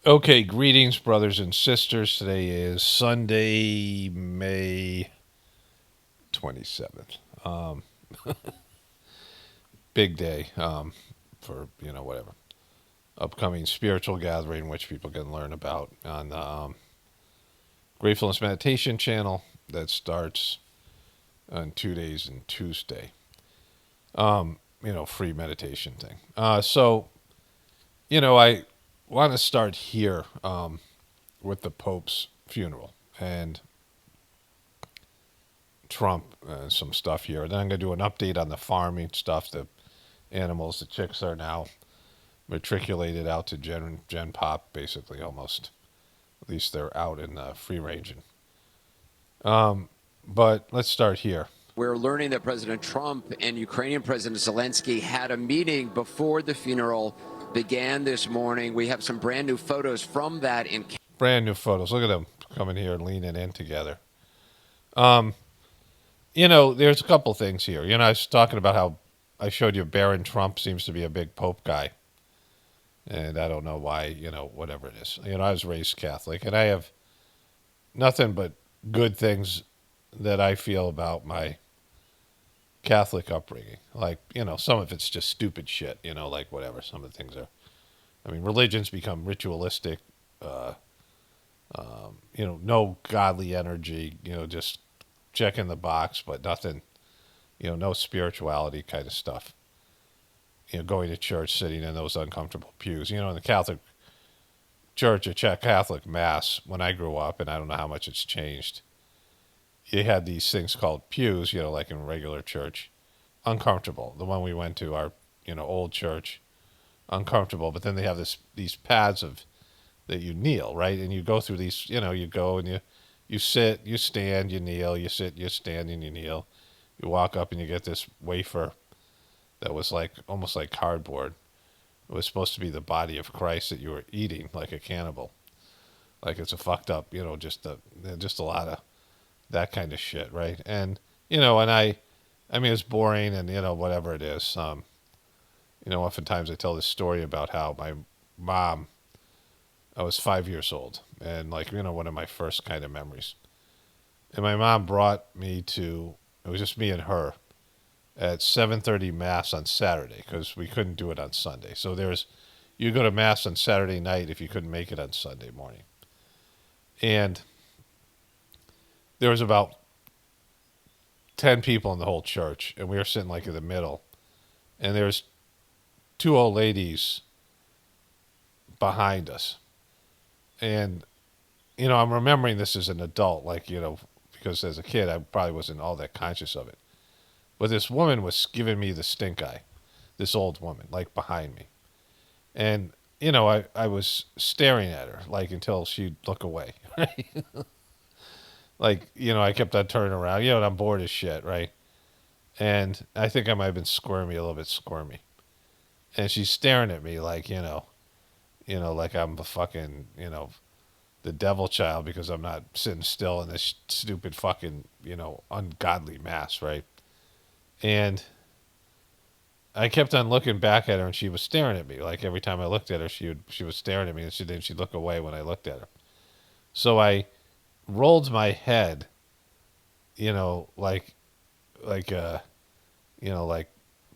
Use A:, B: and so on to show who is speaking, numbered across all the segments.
A: Okay, greetings, brothers and sisters. Today is Sunday, May 27th. Big day for, whatever. Upcoming spiritual gathering, which people can learn about on the Gratefullness Meditation channel that starts on 2 days and Tuesday. Free meditation thing. I want to start here with the Pope's funeral. And Trump some stuff here. Then I'm going to do an update on the farming stuff. The animals, the chicks are now matriculated out to Gen Pop, basically almost. At least they're out in free ranging. But let's start here.
B: We're learning that President Trump and Ukrainian President Zelensky had a meeting before the funeral began this morning. We have some brand new photos from that in
A: brand new photos. Look at them coming here and leaning in together. There's a couple things here. I was talking about how I showed you Barron Trump seems to be a big Pope guy. And I don't know why, whatever it is. I was raised Catholic, and I have nothing but good things that I feel about my Catholic upbringing. Like, some of it's just stupid shit, like whatever. Some of the things are, religions become ritualistic, no godly energy, just checking the box, but nothing, no spirituality kind of stuff. Going to church, sitting in those uncomfortable pews. In the Catholic Church, a Czech Catholic Mass, when I grew up, and I don't know how much it's changed, you had these things called pews, like in regular church, uncomfortable. The one we went to, our, old church, uncomfortable. But then they have these pads that you kneel, right? And you go through these, you go and you sit, you stand, you kneel, you sit, you stand, and you kneel. You walk up and you get this wafer that was like almost like cardboard. It was supposed to be the body of Christ that you were eating like a cannibal. Like it's a fucked up, just a lot of that kind of shit, right? And it's boring and whatever it is. Oftentimes I tell this story about how my mom, I was 5 years old, and one of my first kind of memories. And my mom brought me to, it was just me and her, at 7:30 Mass on Saturday, because we couldn't do it on Sunday. So you go to Mass on Saturday night if you couldn't make it on Sunday morning. And there was about 10 people in the whole church, and we were sitting in the middle. And there's two old ladies behind us. And, I'm remembering this as an adult, because as a kid, I probably wasn't all that conscious of it. But this woman was giving me the stink eye, this old woman, behind me. And, I was staring at her, until she'd look away, right? I kept on turning around, and I'm bored as shit, right? And I think I might have been a little bit squirmy. And she's staring at me like I'm the fucking, the devil child because I'm not sitting still in this stupid fucking, ungodly Mass, right? And I kept on looking back at her, and she was staring at me. Like every time I looked at her, she was staring at me, and she'd look away when I looked at her. So I rolled my head, like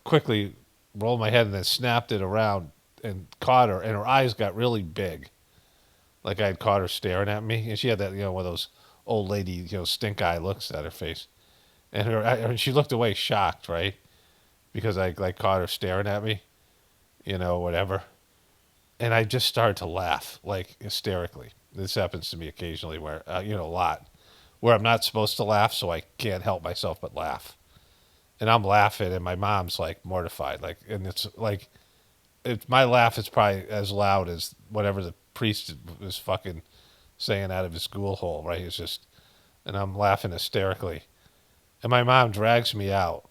A: quickly rolled my head and then snapped it around and caught her, and her eyes got really big, like I had caught her staring at me, and she had that, one of those old lady, stink eye looks at her face, and she looked away shocked, right? Because I caught her staring at me, whatever. And I just started to laugh, hysterically. This happens to me occasionally where, a lot, where I'm not supposed to laugh, so I can't help myself but laugh. And I'm laughing, and my mom's mortified, and my laugh is probably as loud as whatever the priest was fucking saying out of his ghoul hole, right? It's just, and I'm laughing hysterically. And my mom drags me out.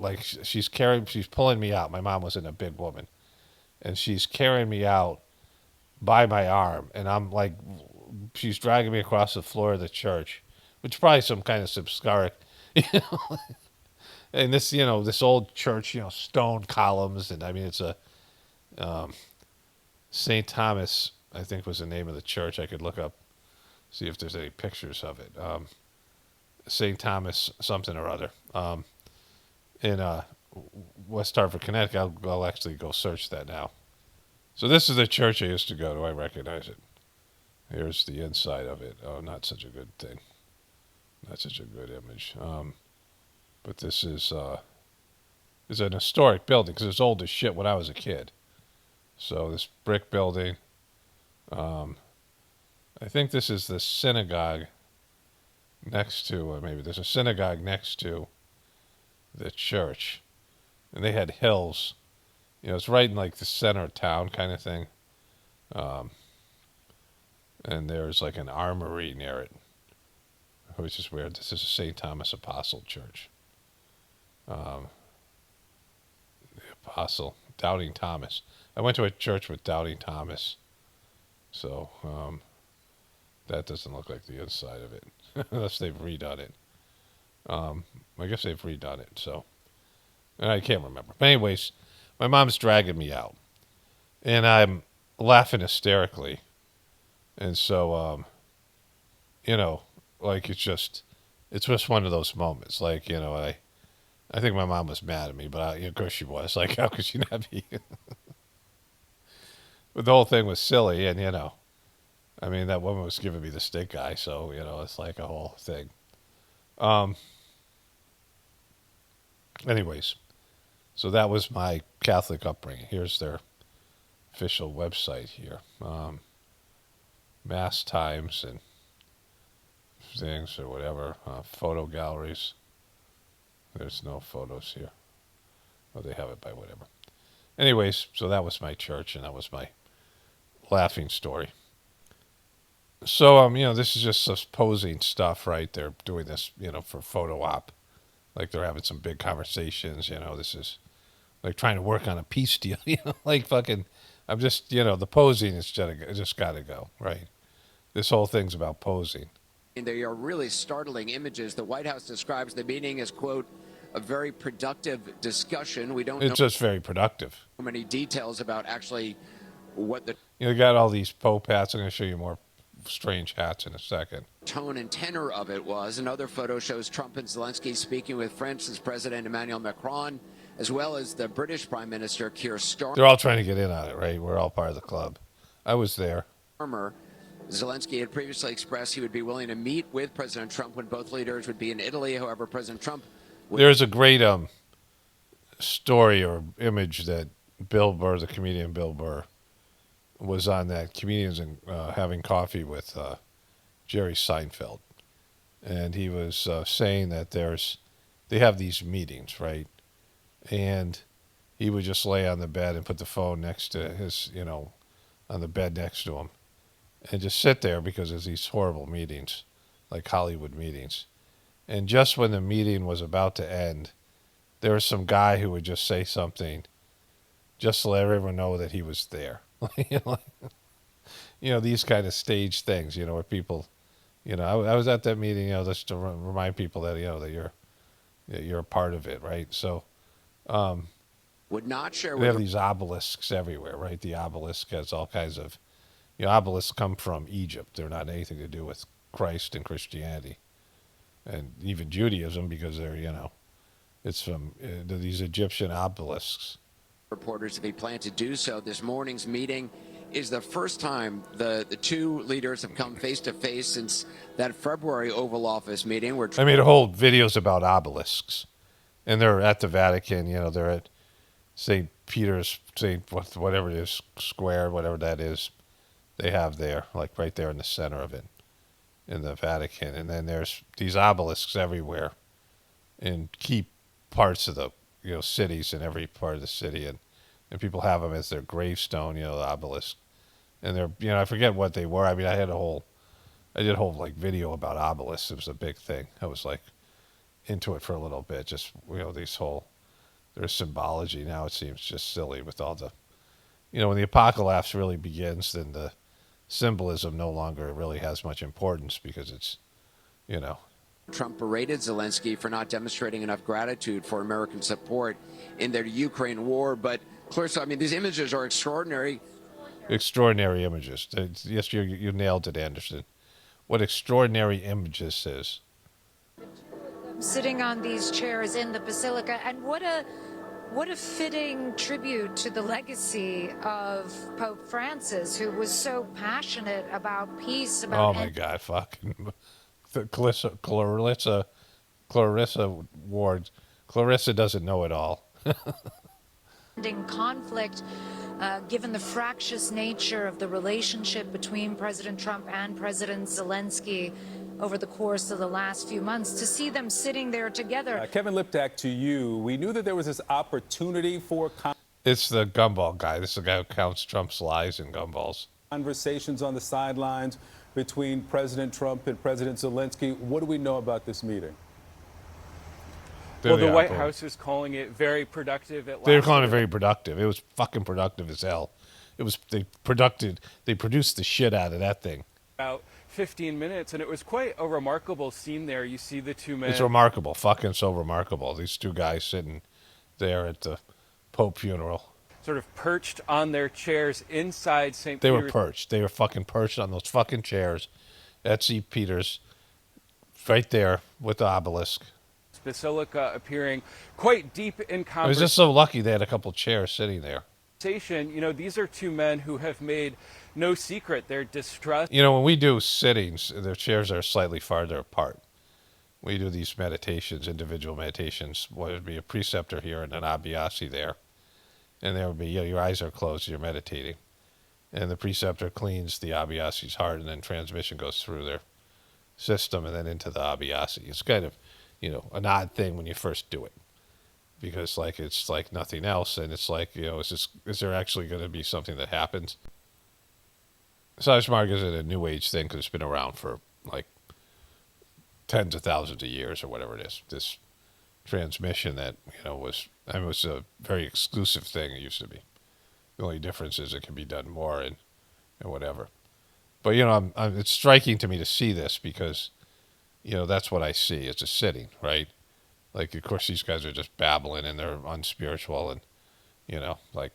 A: She's pulling me out. My mom wasn't a big woman. And she's carrying me out by my arm. And she's dragging me across the floor of the church, which is probably some kind of subscaric, And this old church, stone columns. And it's a St. Thomas I think was the name of the church. I could look up, see if there's any pictures of it. St. Thomas something or other. In West Hartford, Connecticut. I'll actually go search that now. So this is the church I used to go to. I recognize it. Here's the inside of it. Oh, not such a good thing. Not such a good image. But this is an historic building because it's old as shit when I was a kid. So this brick building. I think this is the synagogue next to, or maybe there's a synagogue next to the church. And they had hills. It's right in like the center of town kind of thing. And there's like an armory near it, which is weird. This is a St. Thomas Apostle Church. The Apostle, Doubting Thomas. I went to a church with Doubting Thomas. So that doesn't look like the inside of it, unless they've redone it. I guess they've redone it, so I can't remember. But anyways, my mom's dragging me out, and I'm laughing hysterically. And so, like it's just one of those moments. Like, I think my mom was mad at me, but of course she was. Like, how could she not be? But the whole thing was silly, and I mean, that woman was giving me the stink eye, so it's like a whole thing. Anyways, so that was my Catholic upbringing. Here's their official website here. Mass times and things or whatever. Photo galleries. There's no photos here. Oh, they have it by whatever. Anyways, so that was my church, and that was my laughing story. So, this is just posing stuff, right? They're doing this, for photo op. Like they're having some big conversations, this is like trying to work on a peace deal, like fucking, I'm just, the posing is just got to go, right? This whole thing's about posing.
B: And they are really startling images. The White House describes the meeting as, quote, a very productive discussion. We don't
A: It's
B: know
A: just very productive.
B: many details about actually what the
A: You got all these Pope hats. I'm going to show you more strange hats in a second.
B: tone and tenor of it was. Another photo shows Trump and Zelensky speaking with France's President Emmanuel Macron, as well as the British Prime Minister Keir Starmer.
A: They're all trying to get in on it, right? We're all part of the club. I was there.
B: Zelensky had previously expressed he would be willing to meet with President Trump when both leaders would be in Italy. However, President Trump
A: There's a great story or image that Bill Burr, the comedian Bill Burr, was on that comedians and having coffee with Jerry Seinfeld, and he was saying that they have these meetings, right? And he would just lay on the bed and put the phone next to his, on the bed next to him, and just sit there because there's these horrible meetings, like Hollywood meetings. And just when the meeting was about to end, there was some guy who would just say something just to let everyone know that he was there. These kind of stage things, where people, I was at that meeting, just to remind people that, that you're a part of it, right? So,
B: would not share
A: we have these obelisks everywhere, right? The obelisk has all kinds of, obelisks come from Egypt. They're not anything to do with Christ and Christianity, and even Judaism, because they're, it's from these Egyptian obelisks.
B: Reporters if he planned to do so. This morning's meeting is the first time the two leaders have come face to face since that February Oval Office meeting where
A: I made a whole videos about obelisks, and they're at the Vatican. They're at St. Peter's, whatever it is, square, whatever that is. They have there, like right there in the center of it, in the Vatican. And then there's these obelisks everywhere in key parts of the cities, in every part of the city, and people have them as their gravestone, the obelisk. And they're, I forget what they were. I mean, I did a whole like video about obelisks. It was a big thing. I was like into it for a little bit. Just there's symbology now. It seems just silly with all the, when the apocalypse really begins, then the symbolism no longer really has much importance because it's,
B: Trump berated Zelensky for not demonstrating enough gratitude for American support in their Ukraine war. But, Clarissa, I mean, these images are extraordinary.
A: Extraordinary images. Yes, you nailed it, Anderson. What extraordinary images is.
C: Sitting on these chairs in the basilica, and what a fitting tribute to the legacy of Pope Francis, who was so passionate about peace, about
A: Oh my God, fucking Clarissa Ward. Clarissa doesn't know it all.
C: ending conflict. Given the fractious nature of the relationship between President Trump and President Zelensky over the course of the last few months, to see them sitting there together.
D: Kevin Liptak, to you, we knew that there was this opportunity for
A: It's the gumball guy. This is the guy who counts Trump's lies and gumballs.
D: conversations on the sidelines between President Trump and President Zelensky. What do we know about this meeting?
E: Well, the White House is calling it very productive.
A: They were calling it very productive. It was fucking productive as hell. It was they produced the shit out of that thing.
E: About 15 minutes, and it was quite a remarkable scene there. You see the two men.
A: It's remarkable, fucking so remarkable. These two guys sitting there at the Pope funeral.
E: Sort of perched on their chairs inside St.
A: They
E: Peter's.
A: were perched. They were fucking perched on those fucking chairs at St. Peter's, right there with the obelisk.
E: Basilica, appearing quite deep in
A: I was
E: conversation.
A: just so lucky they had a couple chairs sitting there.
E: You know, these are two men who have made no secret their distrust.
A: You know, when we do sittings, their chairs are slightly farther apart. We do these meditations, individual meditations. Well, would be a preceptor here and an abhyasi there. And there would be, your eyes are closed, you're meditating. And the preceptor cleans the abhyasi's heart, and then transmission goes through their system and then into the abhyasi. It's kind of, an odd thing when you first do it. Because, it's like nothing else, and it's like, is there actually going to be something that happens? Sajmarg isn't a new age thing because it's been around for, tens of thousands of years or whatever it is. This transmission that, was a very exclusive thing. It used to be. The only difference is it can be done more and whatever. But, it's striking to me to see this because, that's what I see. It's a sitting, right? Of course, these guys are just babbling and they're unspiritual and,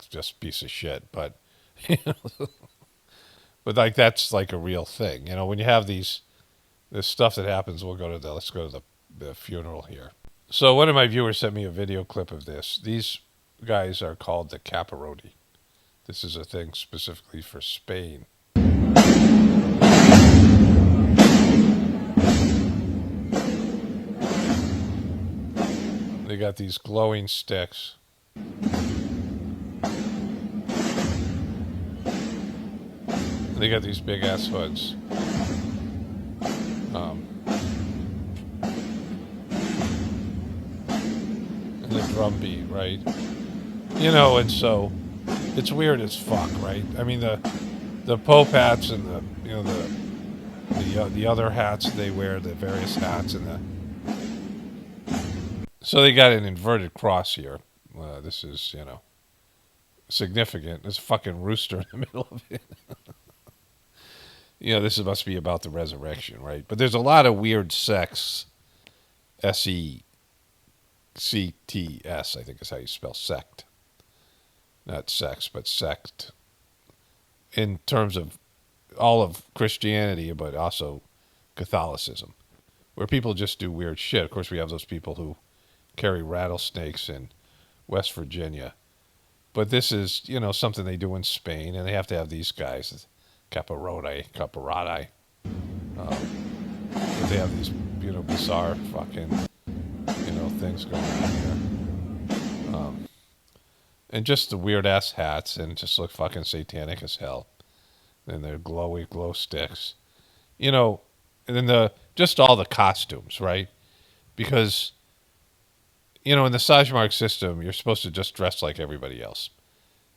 A: just piece of shit. But, but that's like a real thing. When you have this stuff that happens, let's go to the funeral here. So one of my viewers sent me a video clip of this. These guys are called the Caparoti. This is a thing specifically for Spain. They got these glowing sticks. They got these big ass hoods. And the drum beat, right? And so it's weird as fuck, right? I mean the Pope hats and the other hats they wear, the various hats and so they got an inverted cross here. This is, significant. There's a fucking rooster in the middle of it. This must be about the resurrection, right? But there's a lot of weird sects. SECTS, I think is how you spell sect. Not sex, but sect. In terms of all of Christianity, but also Catholicism, where people just do weird shit. Of course, we have those people who carry rattlesnakes in West Virginia. But this is, something they do in Spain, and they have to have these guys, caparoti. They have these, bizarre fucking, things going on here. And just the weird-ass hats, and it just look fucking satanic as hell. And their glowy glow sticks. And then just all the costumes, right? Because in the Sajmarg system, you're supposed to just dress like everybody else.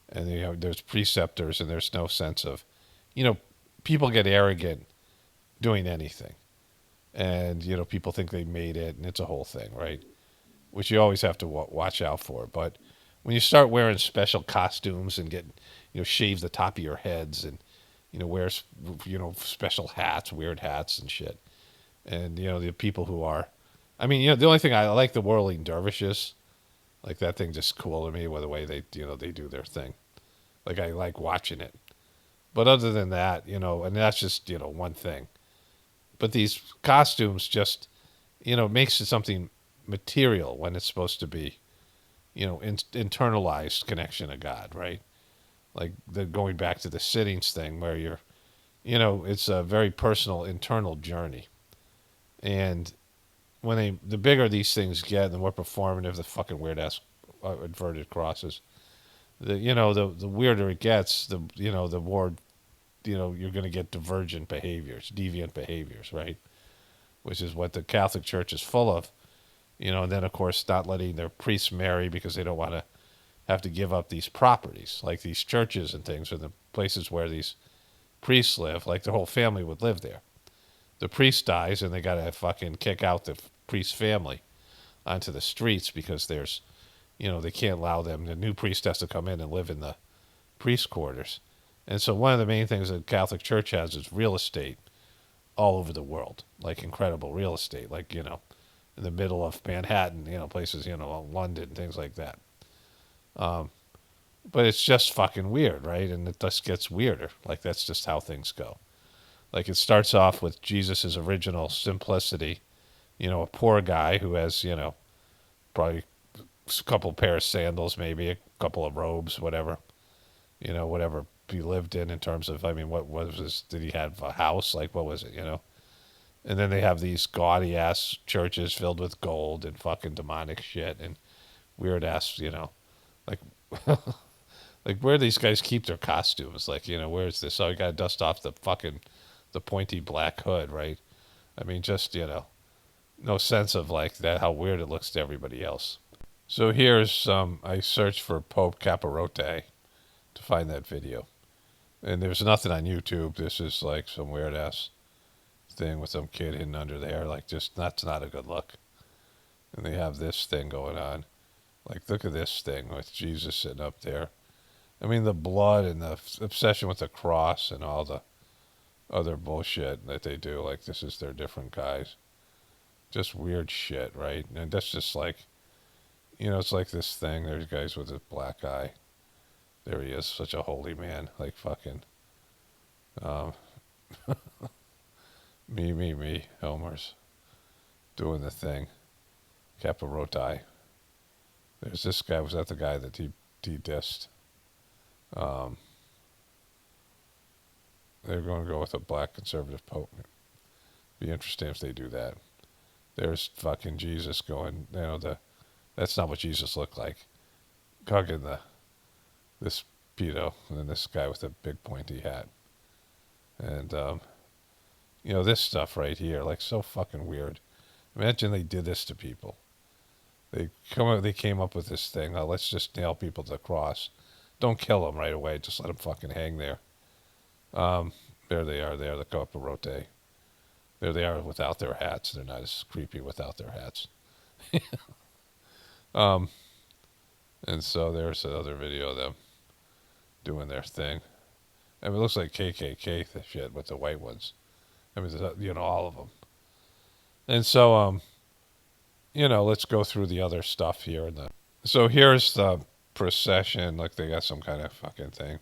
A: And there's preceptors, and there's no sense of, people get arrogant doing anything. And, people think they made it, and it's a whole thing, right? Which you always have to watch out for. But when you start wearing special costumes and get, shave the top of your heads and, wear, special hats, weird hats and shit. And, the people who are, the only thing I like the whirling dervishes, that thing just cool to me with the way they, they do their thing. I like watching it. But other than that, and that's just, one thing. But these costumes just, makes it something material when it's supposed to be, internalized connection to God, right? Like the going back to the sittings thing where you're, it's a very personal internal journey. And the bigger these things get, the more performative the fucking weird ass inverted crosses, the weirder it gets, the more, you're going to get divergent behaviors, deviant behaviors, right? Which is what the Catholic Church is full of, and then of course not letting their priests marry because they don't want to have to give up these properties, like these churches and things, or the places where these priests live, like their whole family would live there. The priest dies and they got to fucking kick out the priest's family onto the streets because there's, they can't allow them. The new priest has to come in and live in the priest quarters. And so one of the main things the Catholic Church has is real estate all over the world, like incredible real estate, like, in the middle of Manhattan, places, London, things like that. But it's just fucking weird, right? And it just gets weirder. Like, that's just how things go. Like, it starts off with Jesus's original simplicity, a poor guy who has, probably a couple pair of sandals, maybe a couple of robes, whatever, whatever he lived in terms of, I mean, what was this? Did he have a house? Like, what was it, And then they have these gaudy ass churches filled with gold and fucking demonic shit and weird ass, like, like where these guys keep their costumes. Like, where's this? Oh, you got to dust off the pointy black hood, right? I mean, just, no sense of like that, how weird it looks to everybody else. So here's, I searched for Pope Capirote to find that video. And there's nothing on YouTube. This is like some weird ass thing with some kid hidden under there. Like, just, that's not a good look. And they have this thing going on. Like, look at this thing with Jesus sitting up there. I mean, the blood and the obsession with the cross and all the other bullshit that they do. Like, this is their different guys. Just weird shit, right? And that's just like, it's like this thing. There's guys with a black eye. There he is, such a holy man. Like, fucking, me, Homer's doing the thing. Capirote. There's this guy. Was that the guy that he dissed? They're going to go with a black conservative pope. Be interesting if they do that. There's fucking Jesus going, that's not what Jesus looked like. Hugging this pedo, and then this guy with a big pointy hat. And, this stuff right here, like, so fucking weird. Imagine they did this to people. They came up with this thing. Oh, let's just nail people to the cross. Don't kill them right away. Just let them fucking hang there. There they are. There, the Capirote. There they are without their hats. They're not as creepy without their hats. And so there's another video of them doing their thing. I mean, it looks like KKK shit with the white ones. I mean, all of them. And so, let's go through the other stuff here. So here's the procession. Like, they got some kind of fucking thing.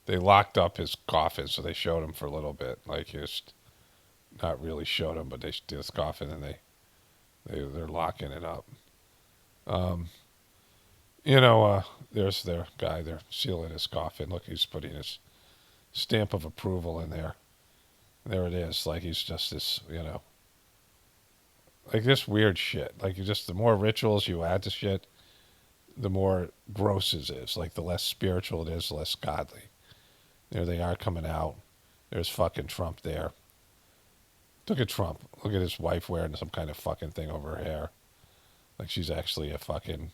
A: They locked up his coffin, so they showed him for a little bit. Like, just not really showed him, but they did his coffin, and they're locking it up. There's their guy. They're sealing his coffin. Look, he's putting his stamp of approval in there. There it is. Like, he's just this, like this weird shit. Like, the more rituals you add to shit, the more gross it is. Like, the less spiritual it is, the less godly. There they are coming out. There's fucking Trump there. Look at Trump. Look at his wife wearing some kind of fucking thing over her hair. Like, she's actually a fucking,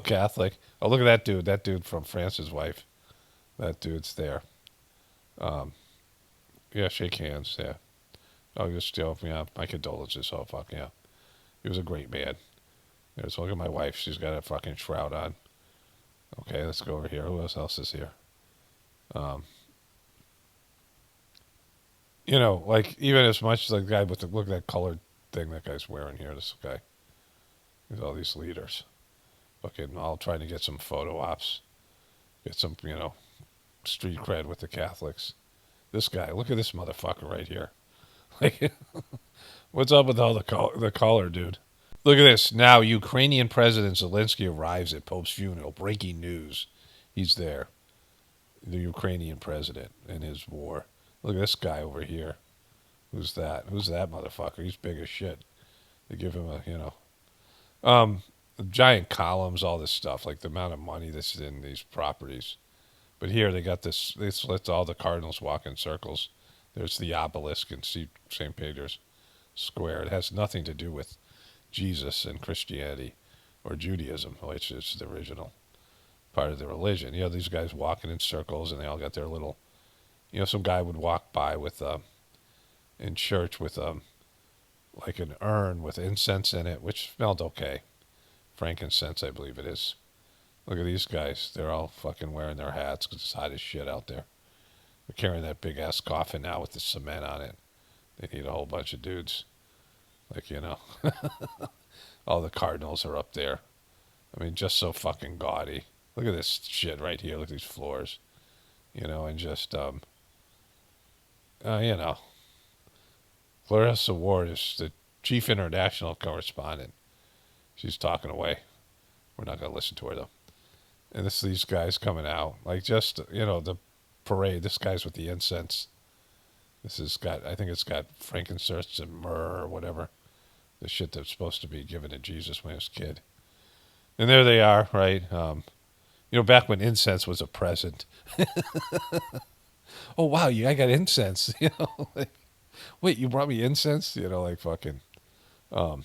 A: Catholic. Oh, look at that dude. That dude from France's wife. That dude's there. Yeah, shake hands. Yeah. Oh, just, my condolences. Oh, fuck, yeah. He was a great man. There's, look at my wife. She's got a fucking shroud on. Okay, let's go over here. Who else is here? Like, even as much as the guy with look at that colored thing that guy's wearing here, this guy. There's all these leaders. Okay, all trying to get some photo ops. Get some, street cred with the Catholics. This guy, look at this motherfucker right here. Like, what's up with all the color, dude? Look at this. Now, Ukrainian President Zelensky arrives at Pope's funeral. Breaking news. He's there. The Ukrainian president in his war. Look at this guy over here. Who's that? Who's that motherfucker? He's big as shit. They give him a, giant columns, all this stuff, like the amount of money that's in these properties. But here they got this, this lets all the cardinals walk in circles. There's the obelisk in St. Peter's Square. It has nothing to do with Jesus and Christianity or Judaism, which is the original part of the religion. These guys walking in circles, and they all got their little, some guy would walk by with, in church with, like an urn with incense in it, which smelled okay. Frankincense, I believe it is. Look at these guys. They're all fucking wearing their hats because it's hot as shit out there. They're carrying that big-ass coffin now with the cement on it. They need a whole bunch of dudes. Like, all the cardinals are up there. I mean, just so fucking gaudy. Look at this shit right here. Look at these floors. And just, Clarissa Ward is the chief international correspondent. She's talking away. We're not going to listen to her, though. And these guys coming out. Like, just, the parade. This guy's with the incense. I think it's got frankincense and myrrh or whatever. The shit that's supposed to be given to Jesus when he was a kid. And there they are, right? Back when incense was a present. Oh, wow, I got incense. Like, wait, you brought me incense? Like fucking, and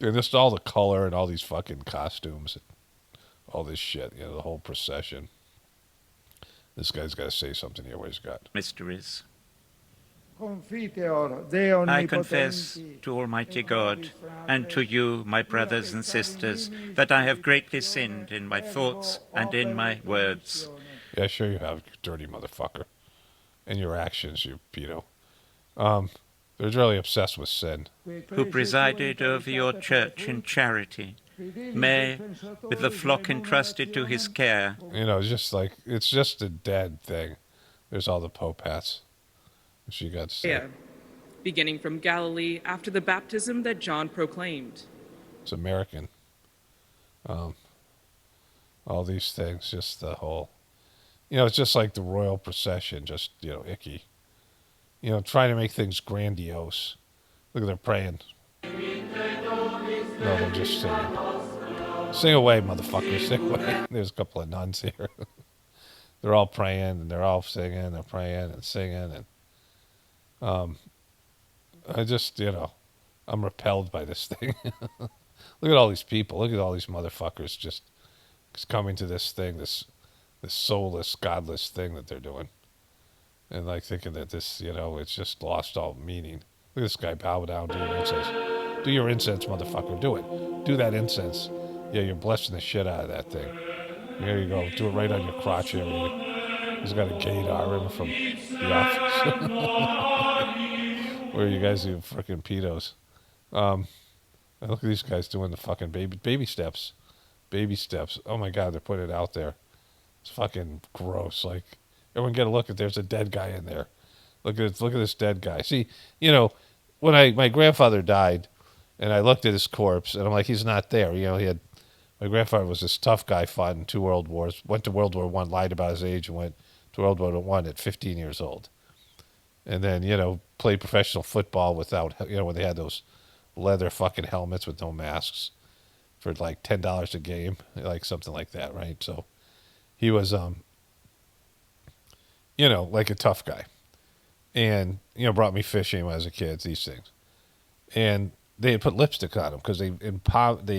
A: just all the color and all these fucking costumes and all this shit, the whole procession. This guy's got to say something here. What he's got?
F: Mysteries. I confess to Almighty God and to you, my brothers and sisters, that I have greatly sinned in my thoughts and in my words.
A: Yeah, sure you have, you dirty motherfucker. And your actions, you pedo. They're really obsessed with sin.
F: Who presided over your church in charity, may, with the flock entrusted to his care.
A: It's just a dead thing. There's all the Pope hats. She got to say.
G: Yeah. Beginning from Galilee after the baptism that John proclaimed.
A: It's American. All these things, just the whole, it's just like the royal procession, just, icky. Trying to make things grandiose. Look at they're praying. No, they're just singing. Sing away, motherfuckers, sing away. There's a couple of nuns here. They're all praying, and they're all singing, they're praying and singing, and I just, I'm repelled by this thing. Look at all these people. Look at all these motherfuckers just coming to this thing, this soulless, godless thing that they're doing. And like thinking that this, it's just lost all meaning. Look at this guy bow down, do your incense. Do your incense, motherfucker. Do it. Do that incense. Yeah, you're blessing the shit out of that thing. There you go. Do it right on your crotch area. He's got a gaydar from the office. Where are you guys, you freaking pedos? Look at these guys doing the fucking baby steps. Baby steps. Oh my God, they're putting it out there. It's fucking gross. Like, everyone get a look at, there's a dead guy in there. Look at this dead guy. See, when my grandfather died, and I looked at his corpse, and I'm like, he's not there. My grandfather was this tough guy, fought in 2 world wars, went to World War I, lied about his age, and went to World War I at 15 years old. And then, played professional football without, when they had those leather fucking helmets with no masks for like $10 a game, like something like that, right? So he was, like a tough guy. And, brought me fishing when I was a kid, these things. And they had put lipstick on him because they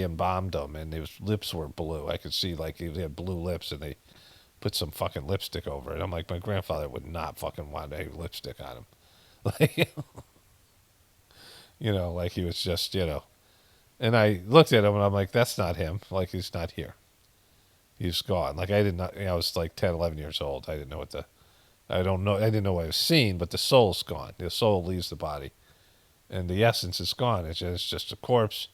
A: embalmed him, and his lips were blue. I could see, like, he had blue lips, and they put some fucking lipstick over it. I'm like, my grandfather would not fucking want any lipstick on him. Like, like he was just, And I looked at him, and I'm like, that's not him. Like, he's not here. He's gone. Like, I was like 10, 11 years old. I didn't know I didn't know what I was seeing, but the soul's gone. The soul leaves the body. And the essence is gone. It's just a corpse.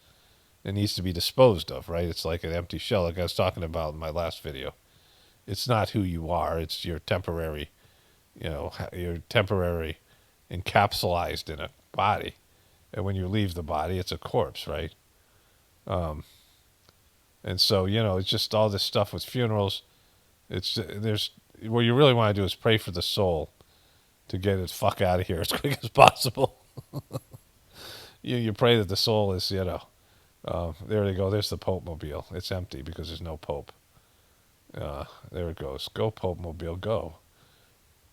A: It needs to be disposed of, right? It's like an empty shell, like I was talking about in my last video. it's not who you are. It's your temporary, you're temporary encapsulated in a body. And when you leave the body, it's a corpse, right? And so, it's just all this stuff with funerals. What you really want to do is pray for the soul to get it fuck out of here as quick as possible. You pray that the soul is, there they go. There's the Pope Mobile. It's empty because there's no Pope. There it goes. Go Pope Mobile, go.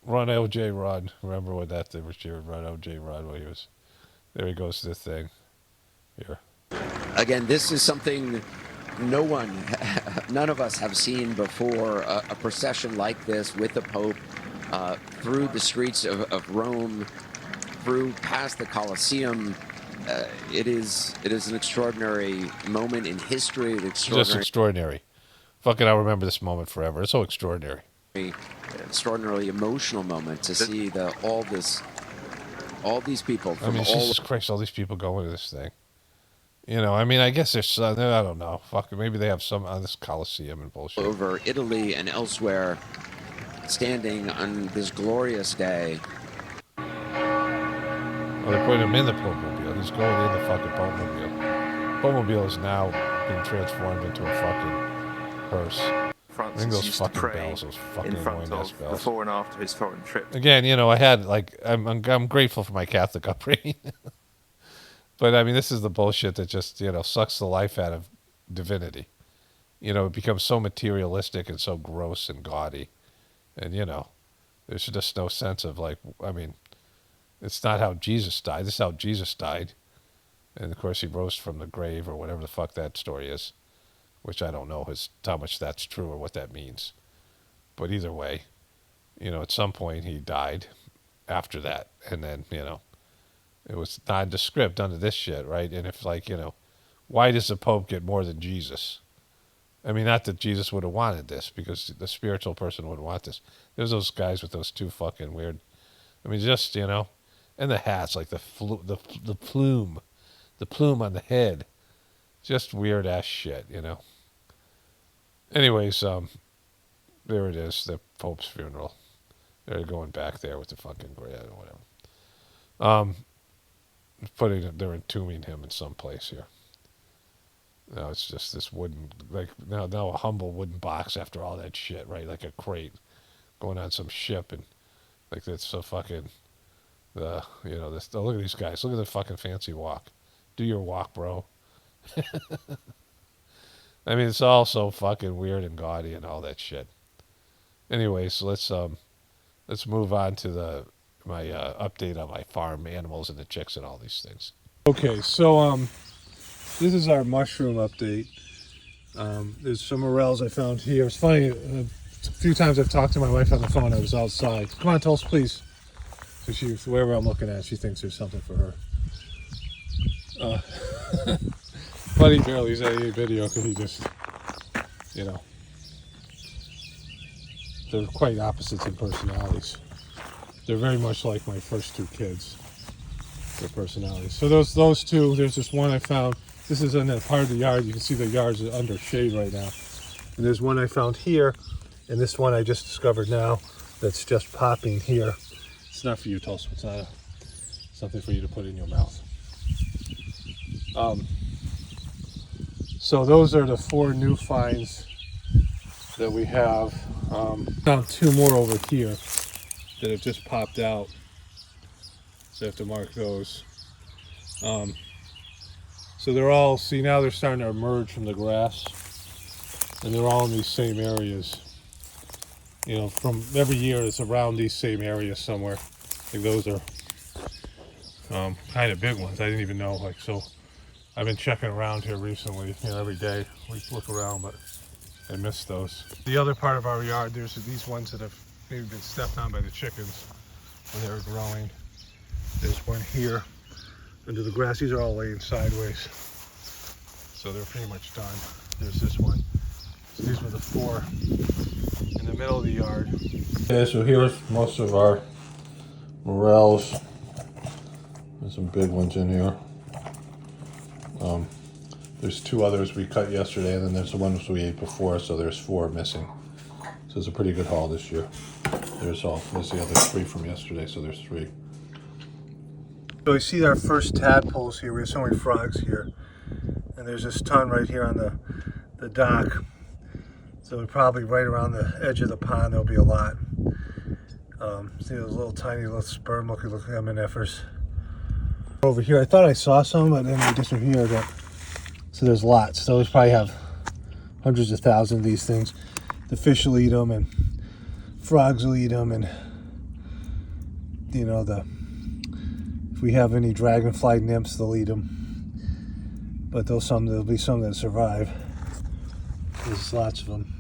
A: Run, LJ, run. Remember when that thing was cheered? Run, LJ, run. When he was, there he goes to the thing. Here.
B: Again, this is something none of us have seen before, a procession like this with the Pope through the streets of Rome, past the Colosseum. It is an extraordinary moment in history.
A: Just extraordinary. Fucking, I'll remember this moment forever. It's so extraordinary.
B: Extraordinarily emotional moment to see all these people from
A: Jesus Christ, all these people going to this thing. I guess there's, I don't know. Fuck, maybe they have some on this Colosseum and bullshit.
B: Over Italy and elsewhere, standing on this glorious day.
A: Well, they're putting him in the Pope Mobile. He's going in the fucking Pope Mobile. Pope Mobile is now being transformed into a fucking hearse.
H: Francis used to pray in front of
A: bells.
H: before and after his foreign trip.
A: Again, I had I'm grateful for my Catholic upbringing, but this is the bullshit that just sucks the life out of divinity. It becomes so materialistic and so gross and gaudy, and there's just no sense of it's not how Jesus died. This is how Jesus died, and of course he rose from the grave or whatever the fuck that story is. Which I don't know how much that's true or what that means. But either way, at some point he died after that. And then, it was nondescript under this shit, right? And if, why does the Pope get more than Jesus? Not that Jesus would have wanted this, because the spiritual person would want this. There's those guys with those two fucking weird, just, and the hats, like the plume on the head. Just weird ass shit, Anyways, there it is, the Pope's funeral. They're going back there with the fucking grave or whatever. They're entombing him in some place here. Now it's just this wooden, now a humble wooden box after all that shit, right? Like a crate going on some ship, and that's so fucking, look at these guys. Look at the fucking fancy walk. Do your walk, bro. It's all so fucking weird and gaudy and all that shit. Anyways, let's move on to my update on my farm animals and the chicks and all these things.
I: Okay, so this is our mushroom update. There's some morels I found here. It's funny, a few times I've talked to my wife on the phone. I was outside. Come on, Tulsa, please. So wherever I'm looking at, she thinks there's something for her. Buddy barely said any video because he just, they're quite opposites in personalities. They're very much like my first two kids, their personalities. So those two, there's this one I found. This is in a part of the yard. You can see the yard's under shade right now. And there's one I found here, and this one I just discovered now that's just popping here. It's not for you, Tulsa. It's not something for you to put in your mouth. So those are the 4 new finds that we have. Found 2 more over here that have just popped out. So I have to mark those. So they're all, see now they're starting to emerge from the grass. And they're all in these same areas. From every year it's around these same areas somewhere. Those are kind of big ones. I didn't even know, so I've been checking around here recently, every day we look around, but I missed those. The other part of our yard, there's these ones that have maybe been stepped on by the chickens when they were growing. There's one here under the grass. These are all laying sideways, so they're pretty much done. There's this one. So these were the 4 in the middle of the yard. Okay, so here's most of our morels. There's some big ones in here. There's 2 others we cut yesterday, and then there's the ones we ate before, so there's 4 missing. So it's a pretty good haul this year. There's the other 3 from yesterday, so there's 3. So we see our first tadpoles here. We have so many frogs here. And there's this ton right here on the dock. So probably right around the edge of the pond there'll be a lot. See those little tiny little sperm looking MNFers. Over here, I thought I saw some, but then they disappeared. So there's lots. So we probably have hundreds of thousands of these things. The fish will eat them, and frogs will eat them, and you know, if we have any dragonfly nymphs, they'll eat them. But there'll be some that survive. There's lots of them.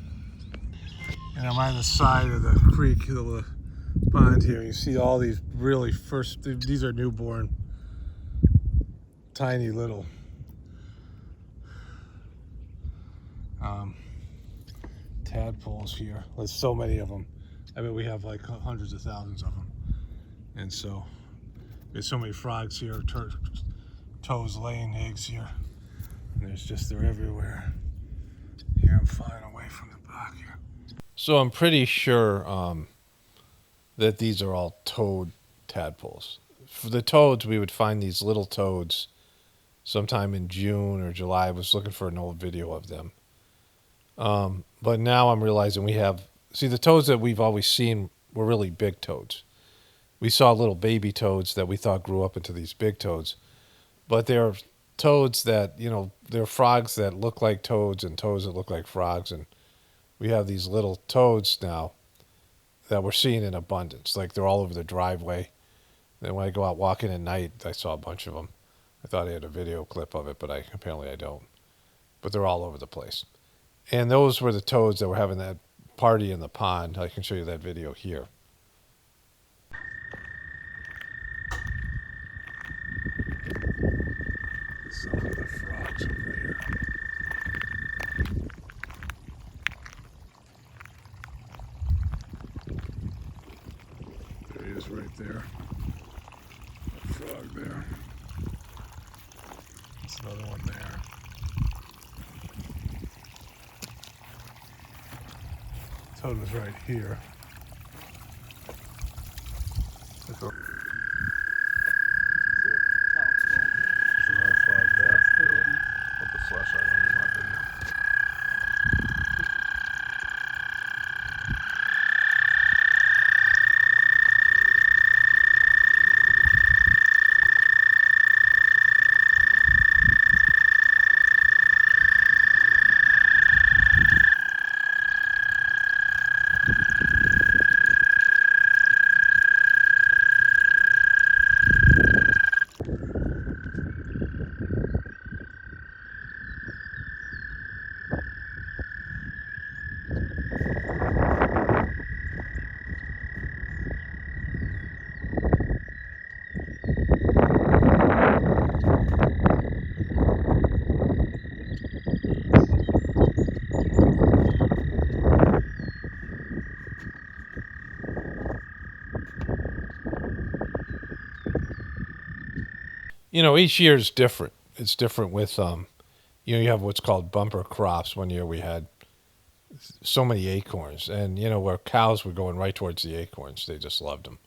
I: And I'm on the side of the creek, the pond here. You see all these really these are newborn, tiny little tadpoles here. There's so many of them. I mean, we have like hundreds of thousands of them. And so there's so many frogs here, toes laying eggs here. And they're everywhere. Here, I'm flying away from the back here. So I'm pretty sure that these are all toad tadpoles. For the toads, we would find these little toads sometime in June or July. I was looking for an old video of them. But now I'm realizing the toads that we've always seen were really big toads. We saw little baby toads that we thought grew up into these big toads. But they're toads that, they're frogs that look like toads and toads that look like frogs. And we have these little toads now that we're seeing in abundance. Like they're all over the driveway. Then when I go out walking at night, I saw a bunch of them. I thought I had a video clip of it, but apparently I don't. But they're all over the place. And those were the toads that were having that party in the pond. I can show you that video here. Some of the frogs over here. There he is right there. That frog there. There's another one there. Toad was right here. There's another frog there. Put the flashlight on my video. Each year is different. It's different with, you have what's called bumper crops. One year we had so many acorns. And, where cows were going right towards the acorns. They just loved them.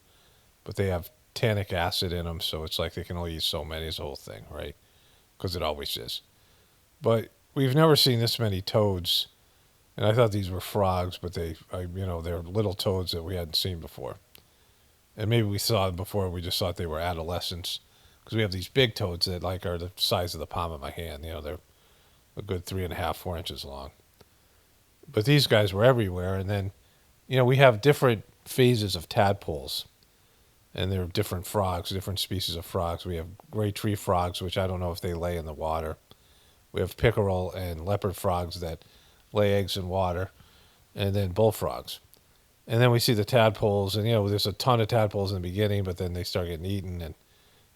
I: But they have tannic acid in them, so it's like they can only eat so many. It's the whole thing, right? Because it always is. But we've never seen this many toads. And I thought these were frogs, but they're little toads that we hadn't seen before. And maybe we saw them before. We just thought they were adolescents. Because we have these big toads that are the size of the palm of my hand. They're a good 3.5, 4 inches long. But these guys were everywhere. And then, we have different phases of tadpoles. And they're different frogs, different species of frogs. We have gray tree frogs, which I don't know if they lay in the water. We have pickerel and leopard frogs that lay eggs in water. And then bullfrogs. And then we see the tadpoles. And, there's a ton of tadpoles in the beginning, but then they start getting eaten and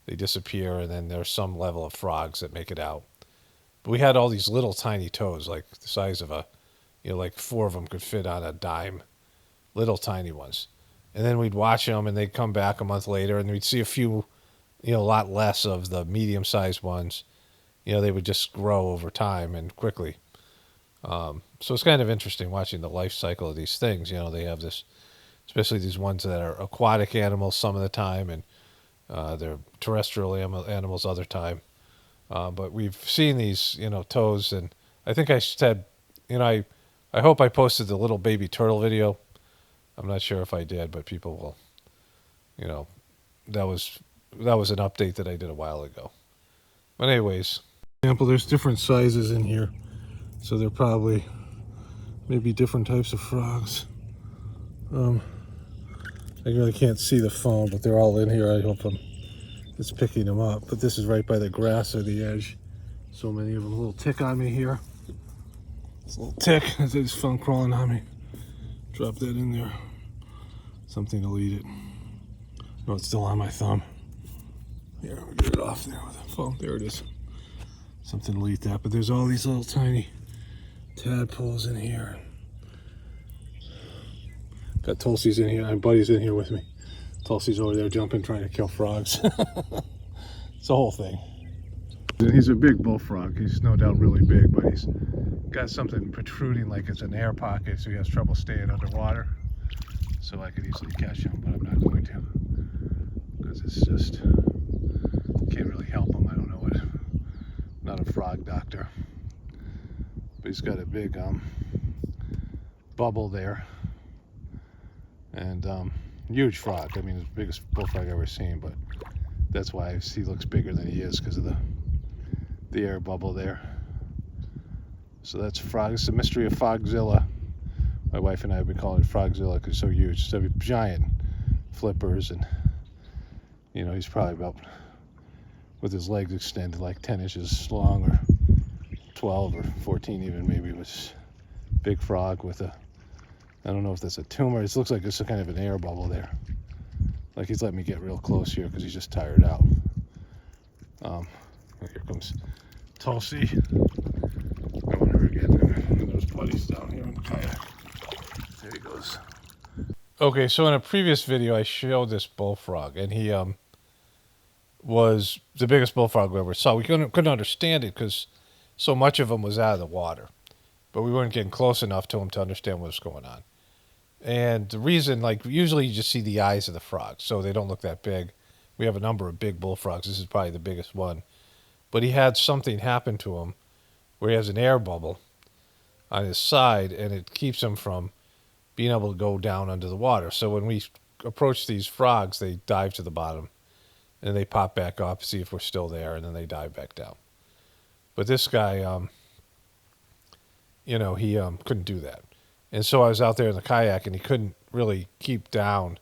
I: they disappear, and then there's some level of frogs that make it out. But we had all these little tiny toads, like the size of like 4 of them could fit on a dime, little tiny ones. And then we'd watch them, and they'd come back a month later, and we'd see a few, a lot less of the medium-sized ones. They would just grow over time and quickly.
A: So it's kind of interesting watching the life cycle of these things. You know, they have this, especially these ones that are aquatic animals some of the time, and they're terrestrial animals other time. But we've seen these, you know, toads, and I think I said, you know, I hope I posted the little baby turtle video. I'm not sure if I did, but people will, you know, that was an update that I did a while ago. But anyways,
I: example, there's different sizes in here, so they're probably maybe different types of frogs. I really can't see the phone, but they're all in here. I hope it's picking them up. But this is right by the grass or the edge. So many of them. A little tick on me here. It's a little tick. There's this phone crawling on me. Drop that in there. Something to eat it. No, it's still on my thumb. Here, I'll get it off there with the phone. There it is. Something to eat that. But there's all these little tiny tadpoles in here. Got Tulsi's in here. My buddy's in here with me. Tulsi's over there jumping, trying to kill frogs. It's a whole thing. He's a big bullfrog. He's no doubt really big, but he's got something protruding like it's an air pocket, so he has trouble staying underwater. So I could easily catch him, but I'm not going to, because it's just, can't really help him. I don't know what, not a frog doctor. But he's got a big bubble there, and huge frog. I mean, it's the biggest bullfrog I've ever seen, but that's why he looks bigger than he is, because of the air bubble there. So that's frog. It's the mystery of Frogzilla. My wife and I have been calling it Frogzilla because it's so huge. So giant flippers, and you know, he's probably about, with his legs extended, like 10 inches long, or 12 or 14 even maybe. It was big frog with a, I don't know if that's a tumor. It looks like it's a kind of an air bubble there. Like he's letting me get real close here because he's just tired out. Here comes Tulsi. I want her again. And there's buddies down here in the kayak. There he goes. Okay, so in a previous video I showed this bullfrog, and he was the biggest bullfrog we ever saw. We couldn't understand it because so much of him was out of the water, but we weren't getting close enough to him to understand what was going on. And the reason, like, usually you just see the eyes of the frog, so they don't look that big. We have a number of big bullfrogs. This is probably the biggest one. But he had something happen to him where he has an air bubble on his side, and it keeps him from being able to go down under the water. So when we approach these frogs, they dive to the bottom, and they pop back up, see if we're still there, and then they dive back down. But this guy, you know, he couldn't do that. And so I was out there in the kayak, and he couldn't really keep down.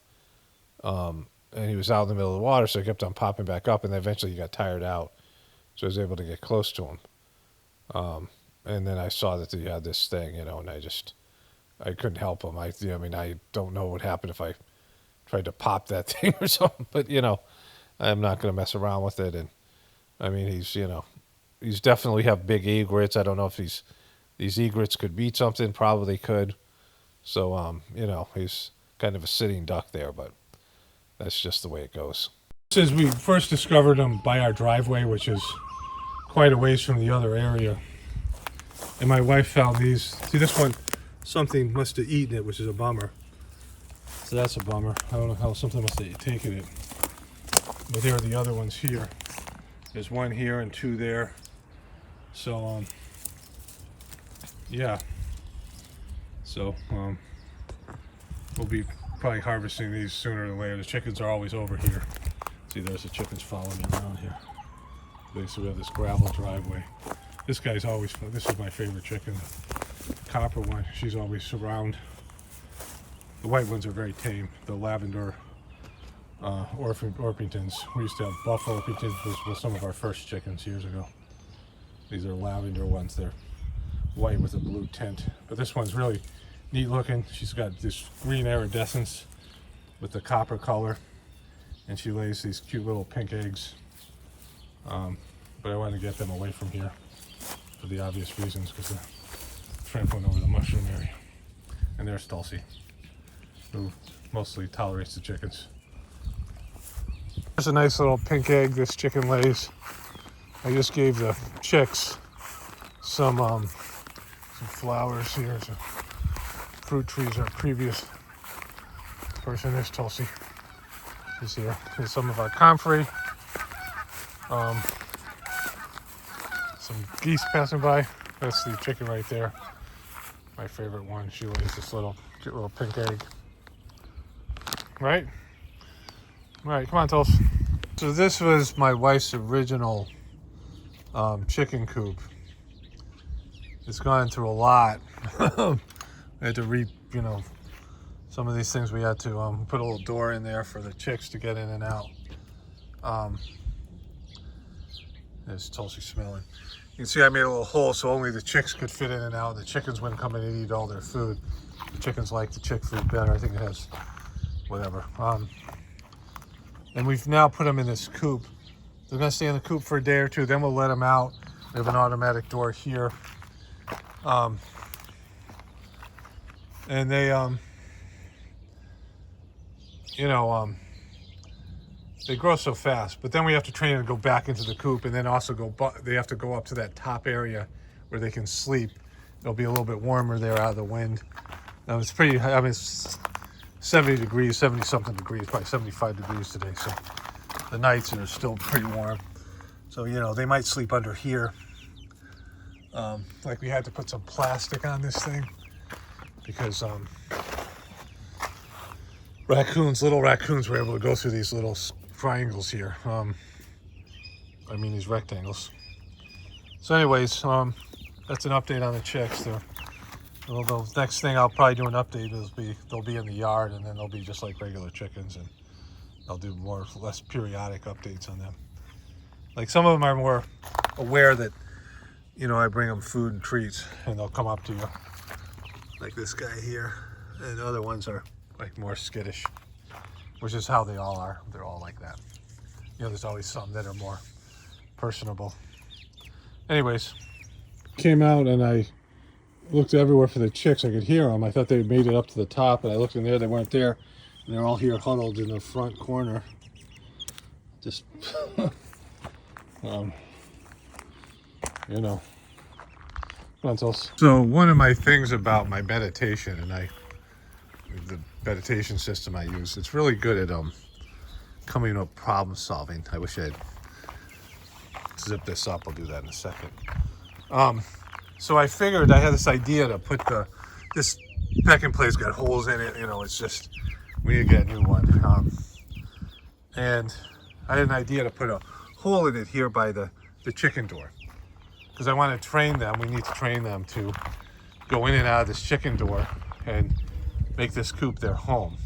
I: And he was out in the middle of the water, so he kept on popping back up, and then eventually he got tired out. So I was able to get close to him. And then I saw that he had this thing, you know, and I couldn't help him. I mean, I don't know what would happen if I tried to pop that thing or something, but, you know, I'm not going to mess around with it. And, I mean, he's, you know, he's definitely have big egrets. I don't know if these egrets could beat something. Probably could. So, you know, he's kind of a sitting duck there, but that's just the way it goes. Since we first discovered him by our driveway, which is quite a ways from the other area, and my wife found these. See, this one, something must have eaten it, which is a bummer. So that's a bummer. I don't know how, something must have taken it. But there are the other ones here. There's one here and two there. So, yeah. So, we'll be probably harvesting these sooner than later. The chickens are always over here. See, there's the chickens following me around here. So we have this gravel driveway. This guy's always, this is my favorite chicken. The copper one, she's always around. The white ones are very tame. The lavender Orpingtons. We used to have buff Orpingtons with some of our first chickens years ago. These are lavender ones. They're white with a blue tint. But this one's really neat looking. She's got this green iridescence with the copper color. And she lays these cute little pink eggs. But I wanted to get them away from here for the obvious reasons, because the shrimp went over the mushroom area. And there's Tulsi, who mostly tolerates the chickens. There's a nice little pink egg this chicken lays. I just gave the chicks some Some flowers here. Some fruit trees. Our previous person is Tulsi. Is here. Here's some of our comfrey. Some geese passing by. That's the chicken right there. My favorite one. She lays this cute little pink egg. Right? Right, come on, Tulsi. So this was my wife's original chicken coop. It's gone through a lot. I had to some of these things we had to put a little door in there for the chicks to get in and out. There's Tulsi smelling. You can see I made a little hole so only the chicks could fit in and out. The chickens wouldn't come in and eat all their food. The chickens like the chick food better. I think it has whatever. And we've now put them in this coop. They're going to stay in the coop for a day or two. Then we'll let them out. We have an automatic door here. And they, they grow so fast, but then we have to train them to go back into the coop, and then also they have to go up to that top area where they can sleep. It'll be a little bit warmer there out of the wind. It's pretty, I mean, it's 70 degrees, 70 something degrees, probably 75 degrees today. So the nights are still pretty warm. So, they might sleep under here. Like we had to put some plastic on this thing because little raccoons were able to go through these little triangles here. These rectangles. So anyways, that's an update on the chicks. The next thing I'll probably do an update is they'll be in the yard, and then they'll be just like regular chickens, and I'll do less periodic updates on them. Like some of them are more aware that, I bring them food and treats, and they'll come up to you. Like this guy here, and the other ones are like more skittish, which is how they all are. They're all like that. There's always some that are more personable. Anyways, came out and I looked everywhere for the chicks. I could hear them. I thought they made it up to the top, and I looked in there. They weren't there, and they're all here huddled in the front corner. Just, So one of my things about my meditation, and the meditation system I use, it's really good at coming up problem solving. I wish I'd zip this up. I'll do that in a second. So I figured I had this idea to put this pecking place got holes in it. It's just we need to get a new one. And I had an idea to put a hole in it here by the chicken door, because I want to train them. We need to train them to go in and out of this chicken door and make this coop their home.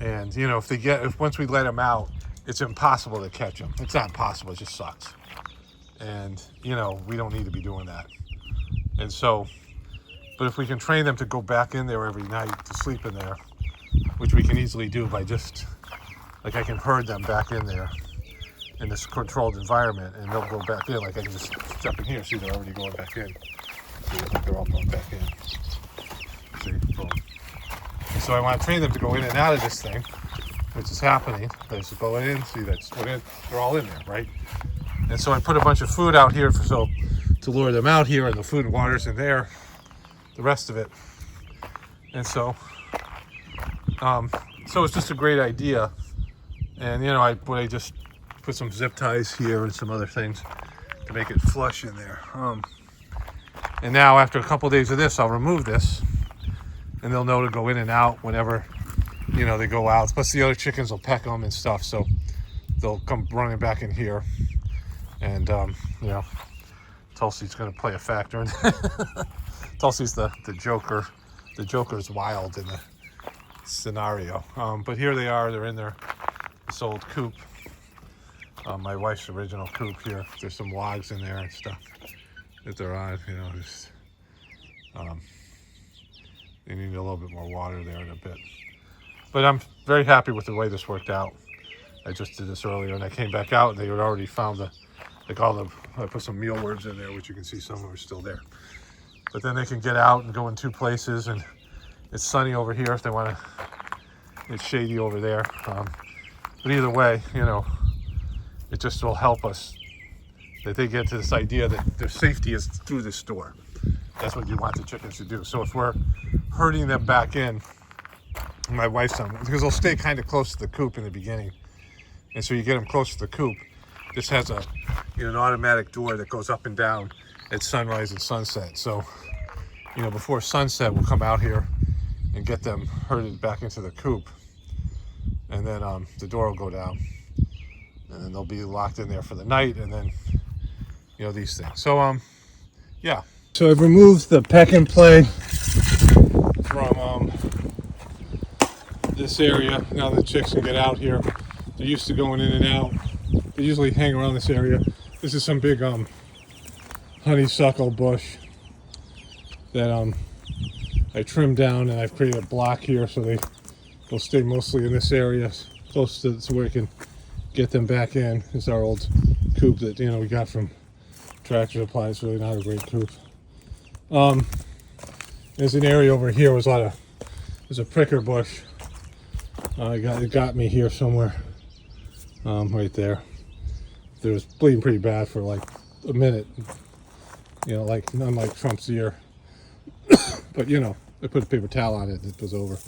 I: And if once we let them out, it's impossible to catch them. It's not impossible, it just sucks. And we don't need to be doing that. And so, but if we can train them to go back in there every night to sleep in there, which we can easily do by just, like I can herd them back in there in this controlled environment, and they'll go back in. Like I can just jump in here. See, they're already going back in. See, they're all going back in. See, boom. And so I want to train them to go in and out of this thing, which is happening. They just go in. See, they're all in there, right? And so I put a bunch of food out here to lure them out here, and the food and water's in there, the rest of it. And so it's just a great idea. And I just put some zip ties here and some other things to make it flush in there. And now after a couple days of this, I'll remove this, and they'll know to go in and out whenever they go out. Plus the other chickens will peck them and stuff, so they'll come running back in here. And Tulsi's going to play a factor in Tulsi's the joker. The joker's wild in the scenario. But here they are. They're in this old coop. My wife's original coop here. There's some logs in there and stuff that they're on. They need a little bit more water there in a bit. But I'm very happy with the way this worked out. I just did this earlier, and I came back out, and they had already found I put some mealworms in there, which you can see some are still there. But then they can get out and go in two places, and it's sunny over here if they want to. It's shady over there. But either way, it just will help us that they get to this idea that their safety is through this door. That's what you want the chickens to do. So if we're herding them back in, my wife's on, because they'll stay kind of close to the coop in the beginning. And so you get them close to the coop. This has a, an automatic door that goes up and down at sunrise and sunset. So, before sunset, we'll come out here and get them herded back into the coop. And then the door will go down. And then they'll be locked in there for the night. And then, these things. So, yeah. So I've removed the peck and play from this area. Now the chicks can get out here. They're used to going in and out. They usually hang around this area. This is some big honeysuckle bush that I trimmed down, and I've created a block here so they'll stay mostly in this area, close to so where we can get them back in. It's our old coop that we got from Tractor Supply. It's really not a great coop. There's an area over here with there's a pricker bush. It got me here somewhere, right there. It was bleeding pretty bad for like a minute, like unlike Trump's ear. But I put a paper towel on it, it was over.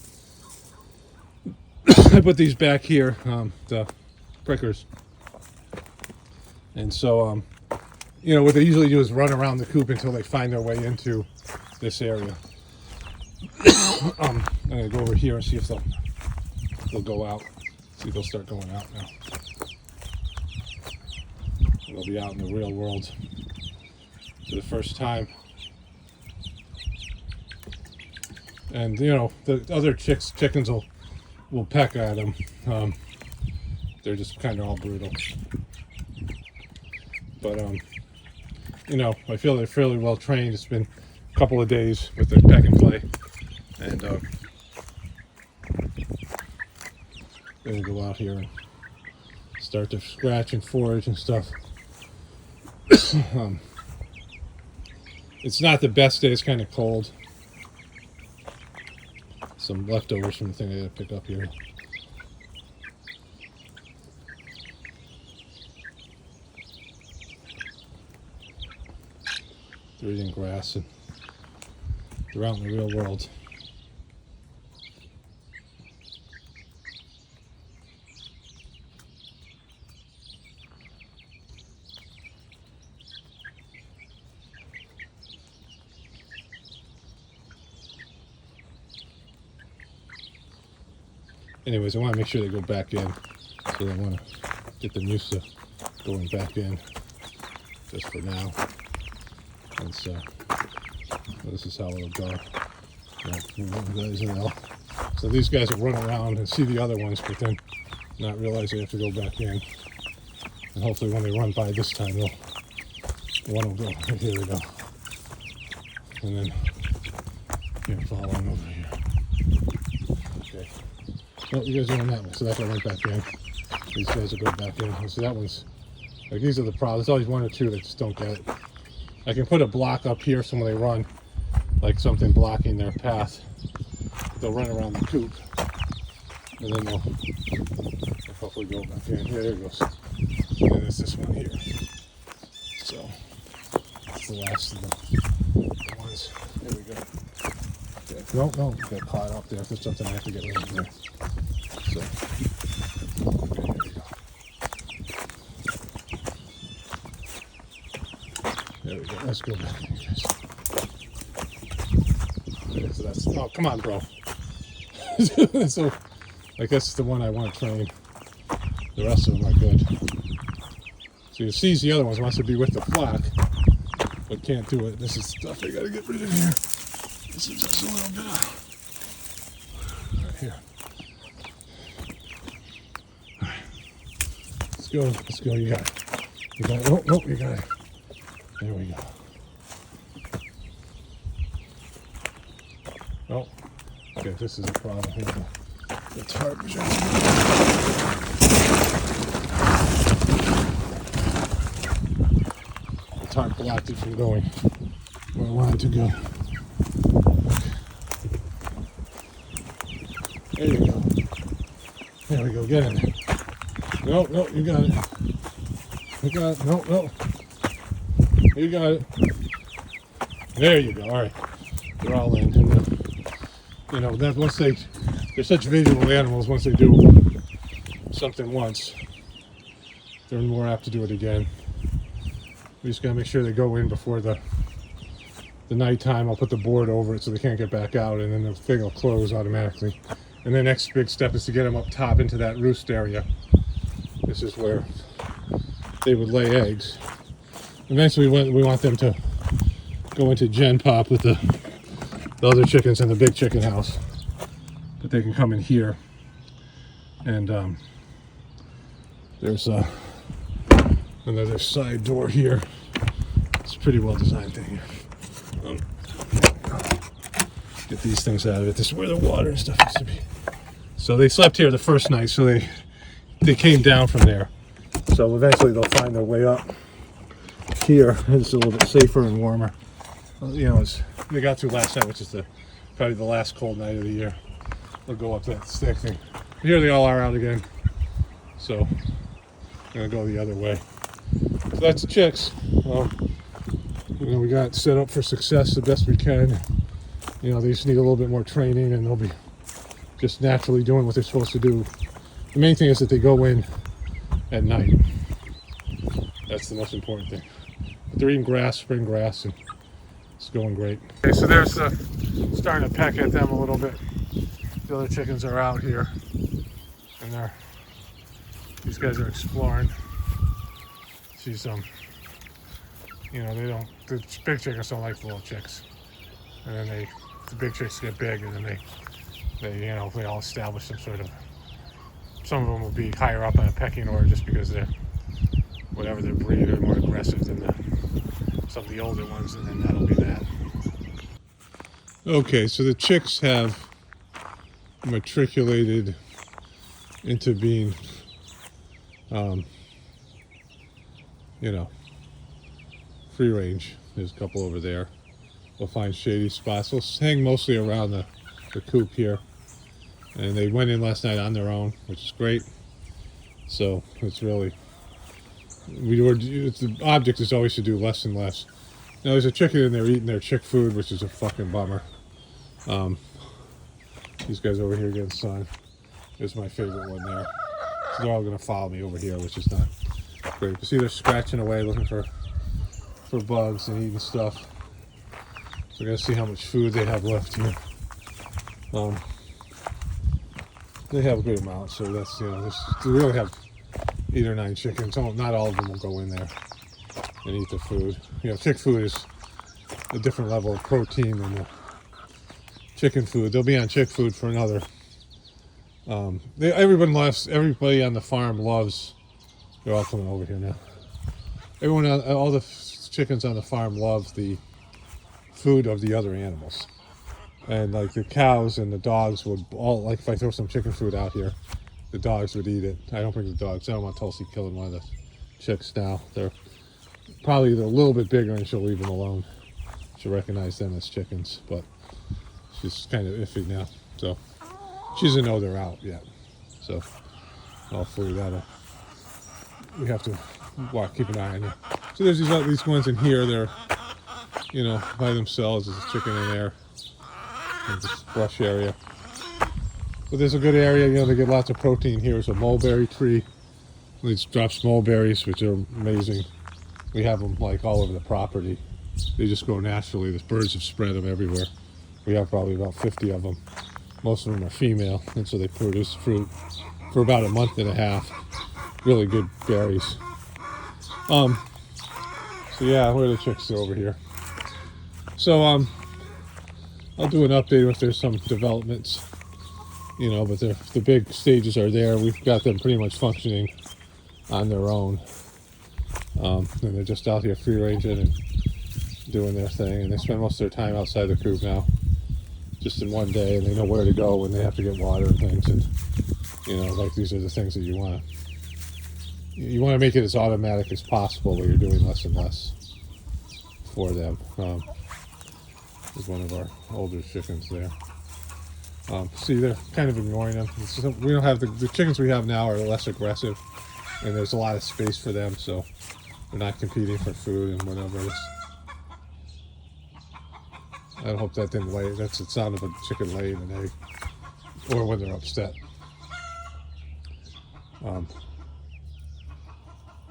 I: I put these back here, the prickers. And so, what they usually do is run around the coop until they find their way into this area. I'm gonna go over here and see if they'll go out. See if they'll start going out now. They'll be out in the real world for the first time. And the other chickens will peck at them. They're just kind of all brutal. But I feel they're fairly well trained. It's been a couple of days with their peck and play, and they will go out here and start to scratch and forage and stuff. It's not the best day. It's kind of cold. Some leftovers from the thing I gotta pick up here. They're eating grass and they're out in the real world. Anyways, I want to make sure they go back in, so I want to get them used to going back in just for now. And so this is how it'll go. So these guys will run around and see the other ones, but then not realize they have to go back in. And hopefully when they run by this time, one will go. Here we go. And then follow on over here. Okay. Oh, you guys are on that one, so that guy went back in. These guys will go back in. So that one's, like, these are the problems. There's always one or two that just don't get it. I can put a block up here so when they run, like something blocking their path, they'll run around the coop. And then they'll hopefully go back in. Yeah, there it goes. And then there's this one here. So, that's the last of the ones. There we go. Okay. No, got caught up there. There's something I have to get rid of there. So, okay, there we go. There we go. Let's go back in, guys. Okay, so that's, oh, come on, bro. So, I guess it's the one I want to train. The rest of them are good. So you see the other ones, wants to be with the flock, but can't do it. This is stuff I gotta get rid of here. This is just a little bit of, right here. All right. Let's go, you got it. You got it, oh, you got it. There we go. Oh, okay, this is a problem here. The tarp is right here. The tarp blocked it from going where I wanted to go. Okay. There you go. There we go, get in there. No, you got it. You got it, no. You got it. There you go. All right, they're all in. And, you know, that once they're such visual animals. Once they do something once, they're more apt to do it again. We just gotta make sure they go in before the nighttime. I'll put the board over it so they can't get back out, and then the thing will close automatically. And the next big step is to get them up top into that roost area. This is where they would lay eggs. Eventually, we want them to go into gen pop with the other chickens in the big chicken house. But they can come in here, and there's another side door here. It's a pretty well designed thing here. Get these things out of it. This is where the water and stuff used to be. So they slept here the first night, so they came down from there. So eventually they'll find their way up here. It's a little bit safer and warmer. You know, they got through last night, which is probably the last cold night of the year. They'll go up that stick thing. Here they all are out again. So I'm gonna go the other way. So that's the chicks. You know, we got set up for success the best we can. You know, they just need a little bit more training, and they'll be just naturally doing what they're supposed to do. The main thing is that they go in at night. That's the most important thing. But they're eating grass, spring grass, and it's going great. Okay, so there's starting to peck at them a little bit. The other chickens are out here, and these guys are exploring. She's you know, the big chickens don't like the little chicks, and then the big chicks get big, and then they you know, they all establish some sort of. Some of them will be higher up on a pecking order just because they're whatever their breed are more aggressive than some of the older ones, and then that'll be that. Okay, so the chicks have matriculated into being, you know, free range. There's a couple over there. We'll find shady spots. We'll hang mostly around the coop here. And they went in last night on their own, which is great. So it's really, the object is always to do less and less. Now there's a chicken in there eating their chick food, which is a fucking bummer. These guys over here getting sun. There's my favorite one there. So they're all gonna follow me over here, which is not great. You see they're scratching away looking for bugs and eating stuff. So we're gonna see how much food they have left here. They have a good amount, so that's, you know, they really have 8 or 9 chickens. Not all of them will go in there and eat the food. You know, chick food is a different level of protein than the chicken food. They'll be on chick food for another. Everybody on the farm loves. They're all coming over here now. All the chickens on the farm love the food of the other animals. And like the cows and the dogs would all, like if I throw some chicken food out here, the dogs would eat it. I don't bring the dogs. I don't want Tulsi killing one of the chicks now. They're a little bit bigger, and she'll leave them alone. She'll recognize them as chickens, but she's kind of iffy now. So she doesn't know they're out yet. So hopefully we have to keep an eye on them. So there's these ones in here. They're, you know, by themselves. There's a chicken in there. In this brush area. But there's a good area, you know, they get lots of protein. Here's a mulberry tree. These drops mulberries, which are amazing. We have them like all over the property. They just grow naturally. The birds have spread them everywhere. We have probably about 50 of them. Most of them are female, and so they produce fruit for about a month and a half. Really good berries. So yeah, where are the chicks over here? So I'll do an update if there's some developments, you know, but the big stages are there. We've got them pretty much functioning on their own. And they're just out here free ranging and doing their thing. And they spend most of their time outside the coop now, just in one day, and they know where to go when they have to get water and things. And, you know, like these are the things that you want to make it as automatic as possible where you're doing less and less for them. Is one of our older chickens there. See, they're kind of ignoring them. We don't have the chickens we have now are less aggressive, and there's a lot of space for them, so they're not competing for food and whatever. I hope that didn't lay. That's the sound of a chicken laying an egg, or when they're upset.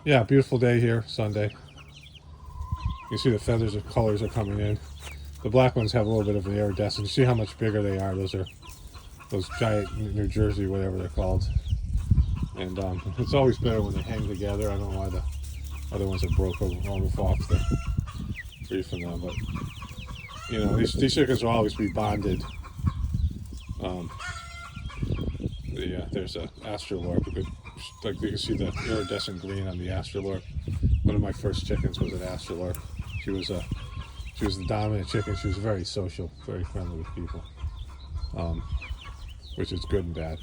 I: Yeah, beautiful day here, Sunday. You see the feathers of colors are coming in. The black ones have a little bit of an iridescence. You see how much bigger they are. Those are those giant New Jersey, whatever they're called. And it's always better when they hang together. I don't know why the other ones are broke off the tree from them, but you know, these chickens will always be bonded. There's an astrolorp. Like you can see the iridescent green on the astrolorp. One of my first chickens was an astrolorp. She was the dominant chicken. She was very social, very friendly with people, which is good and bad.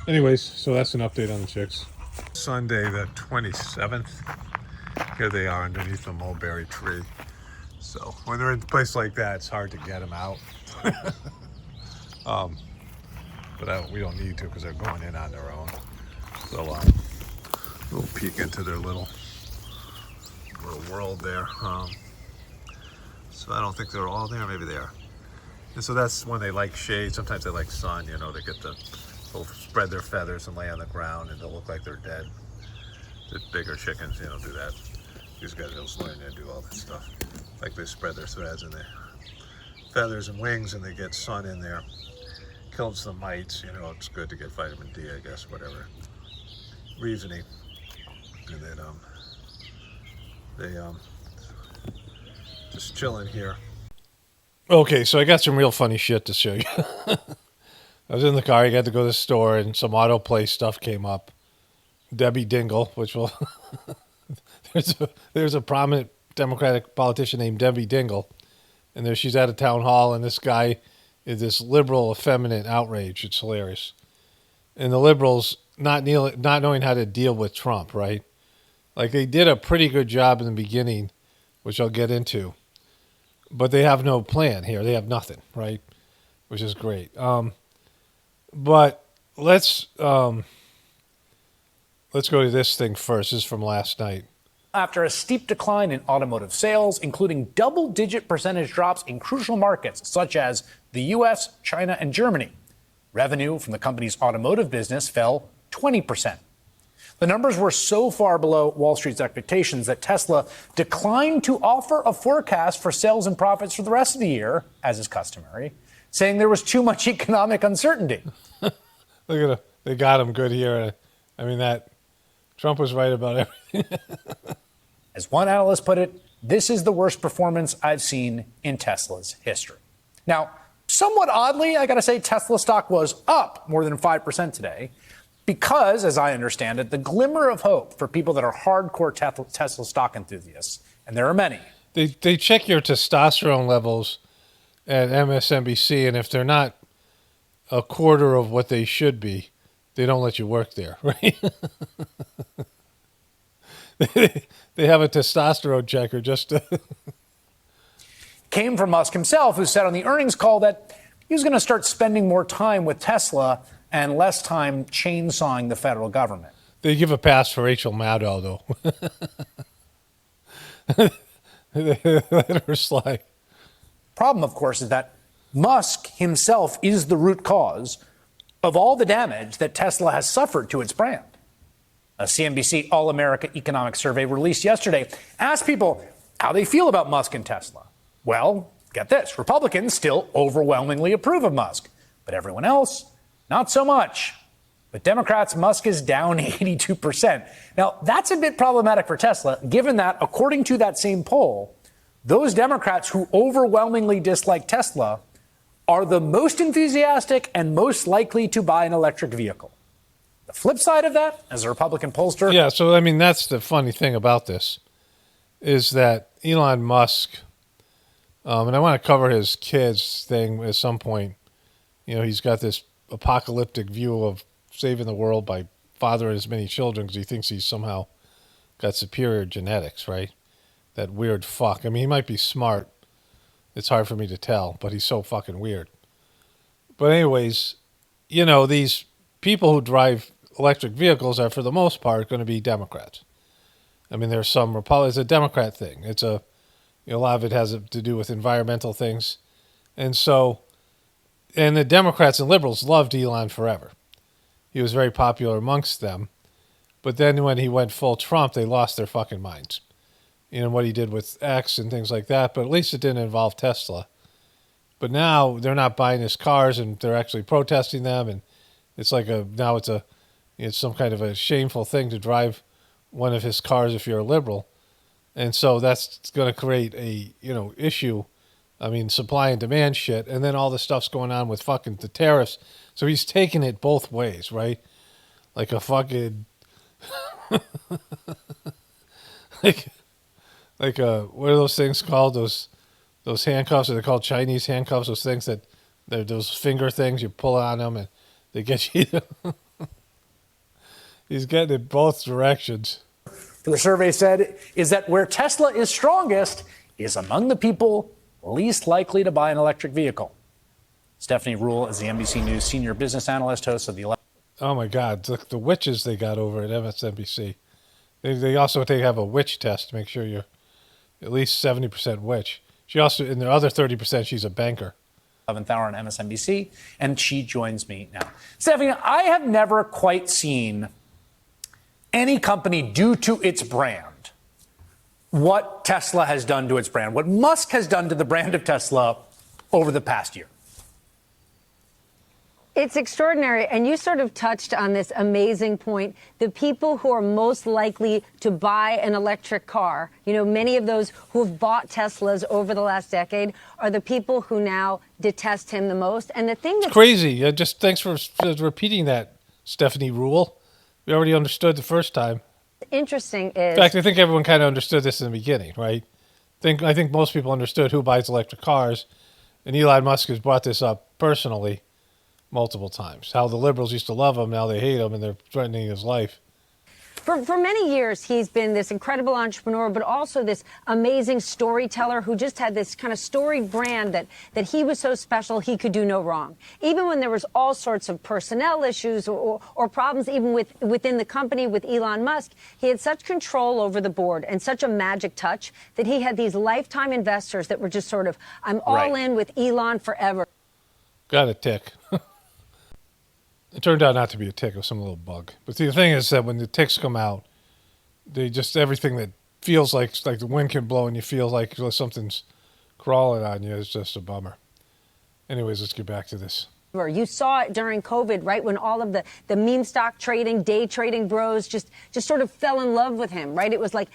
I: Anyways, so that's an update on the chicks. Sunday the 27th. Here they are underneath the mulberry tree. So when they're in a place like that, it's hard to get them out. But we don't need to because they're going in on their own. So we'll peek into their little world there. So I don't think they're all there. Maybe they are. And so that's when they like shade. Sometimes they like sun. You know, they'll spread their feathers and lay on the ground, and they'll look like they're dead. The bigger chickens, you know, do that. These guys will learn to do all this stuff. Like they spread their threads and their feathers and wings, and they get sun in there. Kills the mites. You know, it's good to get vitamin D, I guess, whatever reasoning. And then they just chilling here. Okay, so I got some real funny shit to show you. I was in the car. I got to go to the store, and some auto play stuff came up. Debbie Dingel, which will there's a prominent Democratic politician named Debbie Dingel, and she's at a town hall, and this guy is this liberal, effeminate outrage. It's hilarious, and the liberals not knowing how to deal with Trump, right? Like they did a pretty good job in the beginning, which I'll get into, but they have no plan here. They have nothing, right? Which is great. But let's go to this thing first. This is from last night.
J: After a steep decline in automotive sales, including double-digit percentage drops in crucial markets such as the U.S., China, and Germany, revenue from the company's automotive business fell 20%. The numbers were so far below Wall Street's expectations that Tesla declined to offer a forecast for sales and profits for the rest of the year, as is customary, saying there was too much economic uncertainty.
A: Look at them. They got him good here. I mean, that Trump was right about everything.
J: As one analyst put it, this is the worst performance I've seen in Tesla's history. Now, somewhat oddly, I got to say Tesla stock was up more than 5% today because, as I understand it, the glimmer of hope for people that are hardcore Tesla stock enthusiasts, and there are many.
A: They check your testosterone levels at MSNBC, and if they're not a quarter of what they should be, they don't let you work there, right? They have a testosterone checker just to...
J: Came from Musk himself, who said on the earnings call that he was going to start spending more time with Tesla and less time chainsawing the federal government.
A: They give a pass for Rachel Maddow, though. They let her slide.
J: Problem, of course, is that Musk himself is the root cause of all the damage that Tesla has suffered to its brand. A CNBC All-America Economic Survey released yesterday asked people how they feel about Musk and Tesla. Well, get this, Republicans still overwhelmingly approve of Musk, but everyone else, not so much. But Democrats, Musk is down 82%. Now, that's a bit problematic for Tesla, given that, according to that same poll, those Democrats who overwhelmingly dislike Tesla are the most enthusiastic and most likely to buy an electric vehicle. The flip side of that, as a Republican pollster...
A: Yeah, so, I mean, that's the funny thing about this, is that Elon Musk, and I want to cover his kids thing at some point. You know, he's got this apocalyptic view of saving the world by fathering as many children because he thinks he's somehow got superior genetics, right? That weird fuck. I mean, he might be smart. It's hard for me to tell, but he's so fucking weird. But anyways, you know, these people who drive electric vehicles are, for the most part, going to be Democrats. I mean, there's some Republicans. It's a Democrat thing. It's a lot of it has to do with environmental things. And so, and the Democrats and liberals loved Elon forever. He was very popular amongst them. But then when he went full Trump, they lost their fucking minds. You know, what he did with X and things like that. But at least it didn't involve Tesla. But now they're not buying his cars and they're actually protesting them. And it's like it's some kind of a shameful thing to drive one of his cars if you're a liberal. And so that's going to create a, issue. I mean, supply and demand shit. And then all the stuff's going on with fucking the tariffs. So he's taking it both ways, right? Like a fucking... like what are those things called? Those handcuffs, are they called Chinese handcuffs? Those things they're those finger things you pull on them and they get you. He's getting it both directions.
J: The survey said is that where Tesla is strongest is among the people least likely to buy an electric vehicle. Stephanie Ruhle is the NBC News senior business analyst, host of the...
A: Oh my God, the witches they got over at MSNBC. They also have a witch test to make sure you're at least 70% witch. She also, in the other 30%, she's a banker.
J: 11th hour on MSNBC, and she joins me now. Stephanie, I have never quite seen any company do to its brand what Tesla has done to its brand, what Musk has done to the brand of Tesla over the past year.
K: It's extraordinary. And you sort of touched on this amazing point. The people who are most likely to buy an electric car, many of those who have bought Teslas over the last decade are the people who now detest him the most. And the thing that's
A: crazy. Just thanks for repeating that, Stephanie Ruhle. We already understood the first time.
K: Interesting is...
A: In fact, I think everyone kind of understood this in the beginning, right? I think most people understood who buys electric cars. And Elon Musk has brought this up personally multiple times. How the liberals used to love him, now they hate him, and they're threatening his life.
K: For many years, he's been this incredible entrepreneur, but also this amazing storyteller who just had this kind of storied brand that he was so special he could do no wrong. Even when there was all sorts of personnel issues or problems even within the company with Elon Musk, he had such control over the board and such a magic touch that he had these lifetime investors that were just sort of, I'm all in with Elon forever.
A: Got a tick. It turned out not to be a tick, it was some little bug. But the thing is that when the ticks come out, they just, everything that feels like the wind can blow and you feel like something's crawling on you is just a bummer. Anyways, let's get back to this.
K: You saw it during COVID, right, when all of the meme stock trading, day trading bros just sort of fell in love with him, right? It was like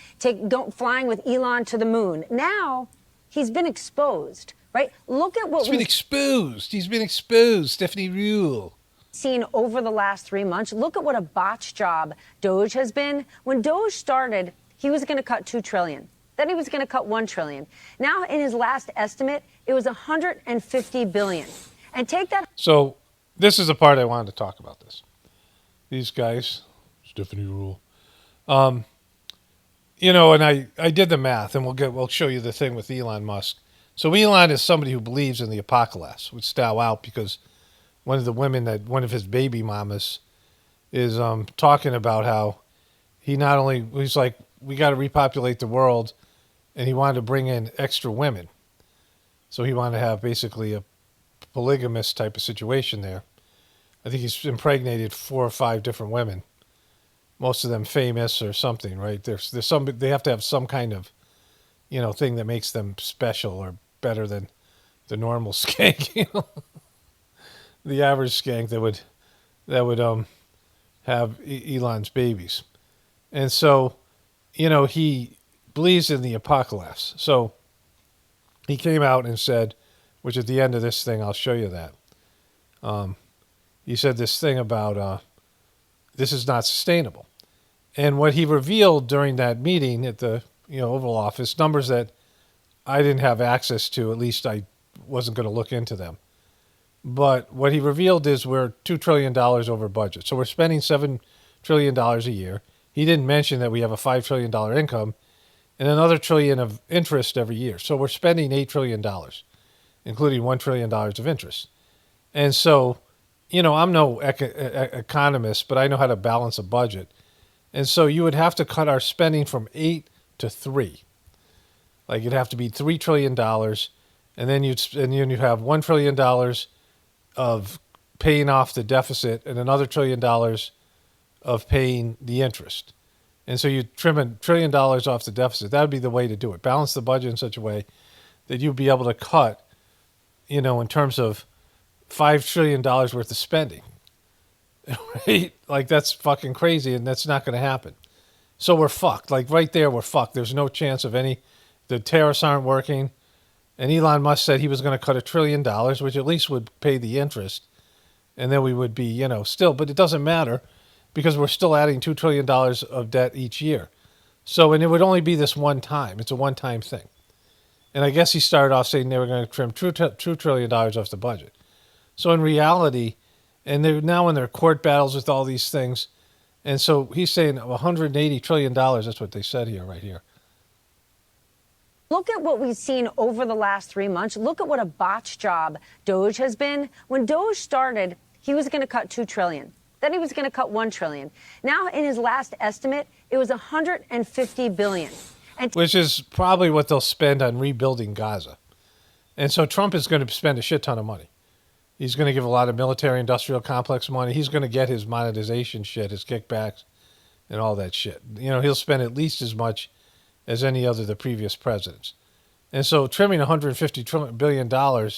K: flying with Elon to the moon. Now he's been exposed, right? Look at what
A: he's been exposed. He's been exposed, Stephanie Ruhle.
K: Seen over the last 3 months. Look at what a botch job Doge has been. When Doge started, he was going to cut $2 trillion. Then he was going to cut $1 trillion. Now, in his last estimate, it was $150 billion. And take that.
A: So this is the part I wanted to talk about. These guys, Stephanie Ruhle. And I did the math, and we'll show you the thing with Elon Musk. So Elon is somebody who believes in the apocalypse, which style out because one of his baby mamas is talking about how he's like, we got to repopulate the world, and he wanted to bring in extra women. So he wanted to have basically a polygamous type of situation there. I think he's impregnated 4 or 5 different women, most of them famous or something, right? There's they have to have some kind of, thing that makes them special or better than the normal skank, the average skank that would have Elon's babies. And so, he believes in the apocalypse. So he came out and said, which at the end of this thing, I'll show you that. He said this thing about this is not sustainable. And what he revealed during that meeting at the Oval Office, numbers that I didn't have access to, at least I wasn't going to look into them. But what he revealed is we're $2 trillion over budget. So we're spending $7 trillion a year. He didn't mention that we have a $5 trillion income and another trillion of interest every year. So we're spending $8 trillion, including $1 trillion of interest. And so, I'm no economist, but I know how to balance a budget. And so you would have to cut our spending from 8 to 3. Like it'd have to be $3 trillion. and then you have $1 trillion of paying off the deficit and another $1 trillion of paying the interest. And so you trim $1 trillion off the deficit. That would be the way to do it. Balance the budget in such a way that you'd be able to cut, in terms of $5 trillion worth of spending. Right? Like, that's fucking crazy, and that's not going to happen. So we're fucked. Like, right there, we're fucked. There's no chance of the tariffs aren't working. And Elon Musk said he was going to cut $1 trillion, which at least would pay the interest. And then we would be, still, but it doesn't matter because we're still adding $2 trillion of debt each year. So, and it would only be this one time. It's a one-time thing. And I guess he started off saying they were going to trim $2 trillion off the budget. So in reality, and they're now in their court battles with all these things. And so he's saying $180 trillion. That's what they said here, right here.
K: Look at what we've seen over the last 3 months. Look at what a botch job Doge has been. When Doge started, he was going to cut $2 trillion. Then he was going to cut $1 trillion. Now, in his last estimate, it was $150 billion.
A: Which is probably what they'll spend on rebuilding Gaza. And so Trump is going to spend a shit ton of money. He's going to give a lot of military-industrial complex money. He's going to get his monetization shit, his kickbacks, and all that shit. He'll spend at least as much as any other of the previous presidents. And so trimming $150 billion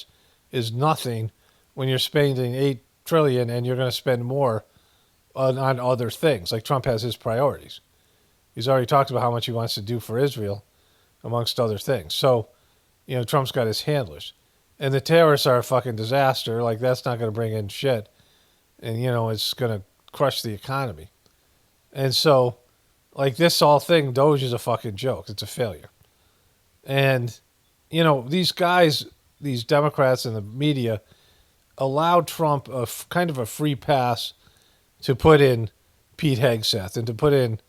A: is nothing when you're spending $8 trillion and you're going to spend more on other things. Like Trump has his priorities. He's already talked about how much he wants to do for Israel, amongst other things. So, Trump's got his handlers. And the tariffs are a fucking disaster. Like, that's not going to bring in shit. And, it's going to crush the economy. And so, like, this whole thing, Doge is a fucking joke. It's a failure. And, these guys, these Democrats and the media, allowed Trump kind of a free pass to put in Pete Hegseth and to put in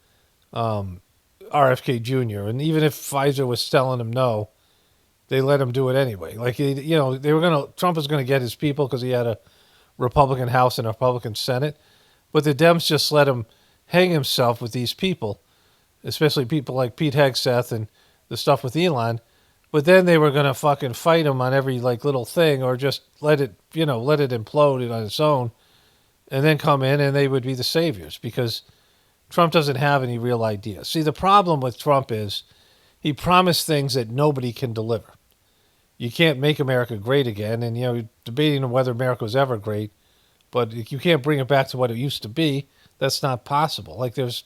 A: RFK Jr. And even if Pfizer was telling him no, they let him do it anyway. Like, Trump was going to get his people because he had a Republican House and a Republican Senate. But the Dems just let him hang himself with these people, especially people like Pete Hegseth and the stuff with Elon. But then they were going to fucking fight him on every little thing, or just let it implode on its own, and then come in and they would be the saviors because Trump doesn't have any real ideas. See, the problem with Trump is he promised things that nobody can deliver. You can't make America great again, and you're debating whether America was ever great, but you can't bring it back to what it used to be. That's not possible. Like, there's,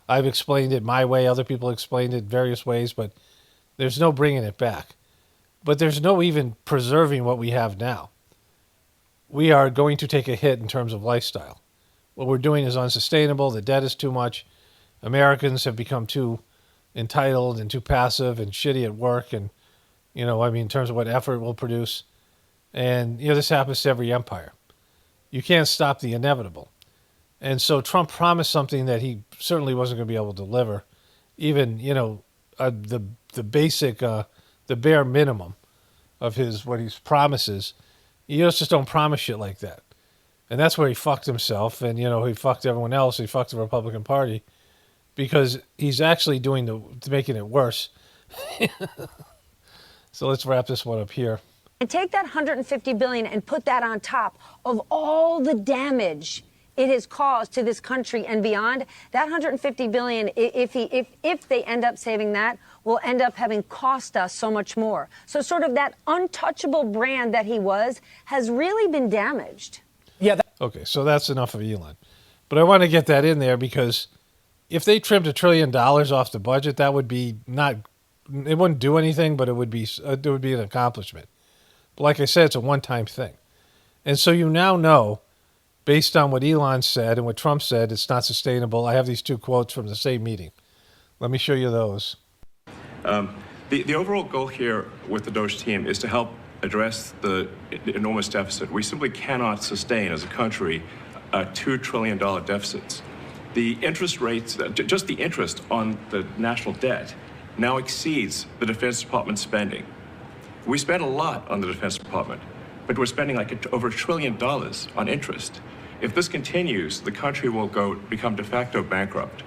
A: I've explained it my way, other people explained it various ways, but there's no bringing it back. But there's no even preserving what we have now. We are going to take a hit in terms of lifestyle. What we're doing is unsustainable. The debt is too much. Americans have become too entitled and too passive and shitty at work, and in terms of what effort will produce. And this happens to every empire. You can't stop the inevitable. And so Trump promised something that he certainly wasn't going to be able to deliver. Even the basic, the bare minimum of what he promises. You just don't promise shit like that. And that's where he fucked himself, and he fucked everyone else. He fucked the Republican Party because he's actually making it worse. So let's wrap this one up here.
K: And take that $150 billion and put that on top of all the damage it has caused to this country and beyond. That $150 billion, if they end up saving that, will end up having cost us so much more. So sort of that untouchable brand that he was has really been damaged.
J: Yeah.
A: Okay, so that's enough of Elon. But I want to get that in there because if they trimmed $1 trillion off the budget, that would be it wouldn't do anything, but it would be an accomplishment. But like I said, it's a one-time thing. And so you now know, based on what Elon said and what Trump said, it's not sustainable. I have these two quotes from the same meeting. Let me show you those.
L: The overall goal here with the Doge team is to help address the enormous deficit. We simply cannot sustain as a country $2 trillion deficits. The interest rates, just the interest on the national debt, now exceeds the Defense Department spending. We spend a lot on the Defense Department, but we're spending over $1 trillion on interest. If this continues, the country will become de facto bankrupt.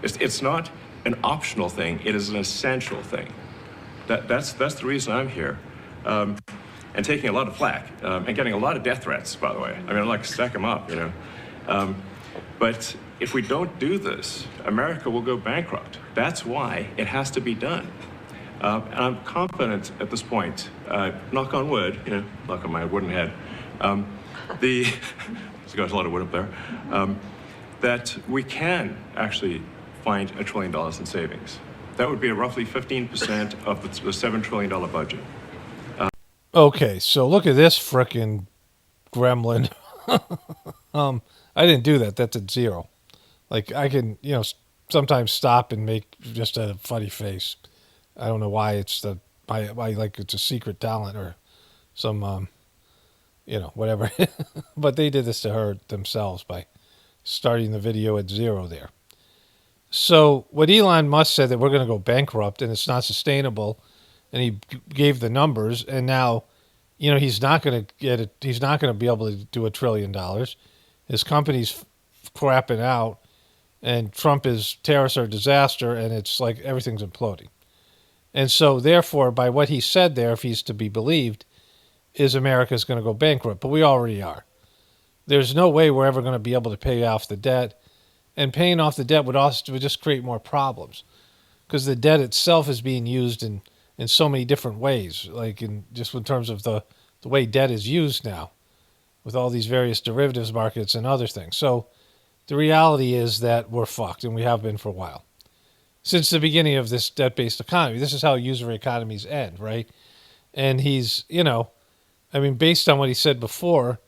L: It's not an optional thing, it is an essential thing. That's the reason I'm here. and taking a lot of flack and getting a lot of death threats, by the way. I mean, I'm like, stack them up, you know. But if we don't do this, America will go bankrupt. That's why it has to be done. And I'm confident at this point, knock on wood, you know, knock on my wooden head, there's got a lot of wood up there, that we can actually find $1 trillion in savings. That would be roughly 15% of the $7 trillion budget.
A: Okay, so look at this frickin' gremlin. I didn't do that. That's at zero. Like, I can, you know, sometimes stop and make just a funny face. I don't know why it's like it's a secret talent or some, you know, whatever. But they did this to her themselves by starting the video at zero there. So what Elon Musk said, that we're going to go bankrupt and it's not sustainable, and he gave the numbers, and now, you know, he's not going to get it. He's not going to be able to do $1 trillion. His company's crapping out, and Trump is terrorist or disaster, and it's like everything's imploding. And so, therefore, by what he said there, if he's to be believed, is America's going to go bankrupt. But we already are. There's no way we're ever going to be able to pay off the debt. And paying off the debt would just create more problems, because the debt itself is being used in so many different ways, like in terms of the way debt is used now with all these various derivatives markets and other things. So the reality is that we're fucked, and we have been for a while. Since the beginning of this debt-based economy, this is how usury economies end, right? And he's, you know, I mean, based on what he said before,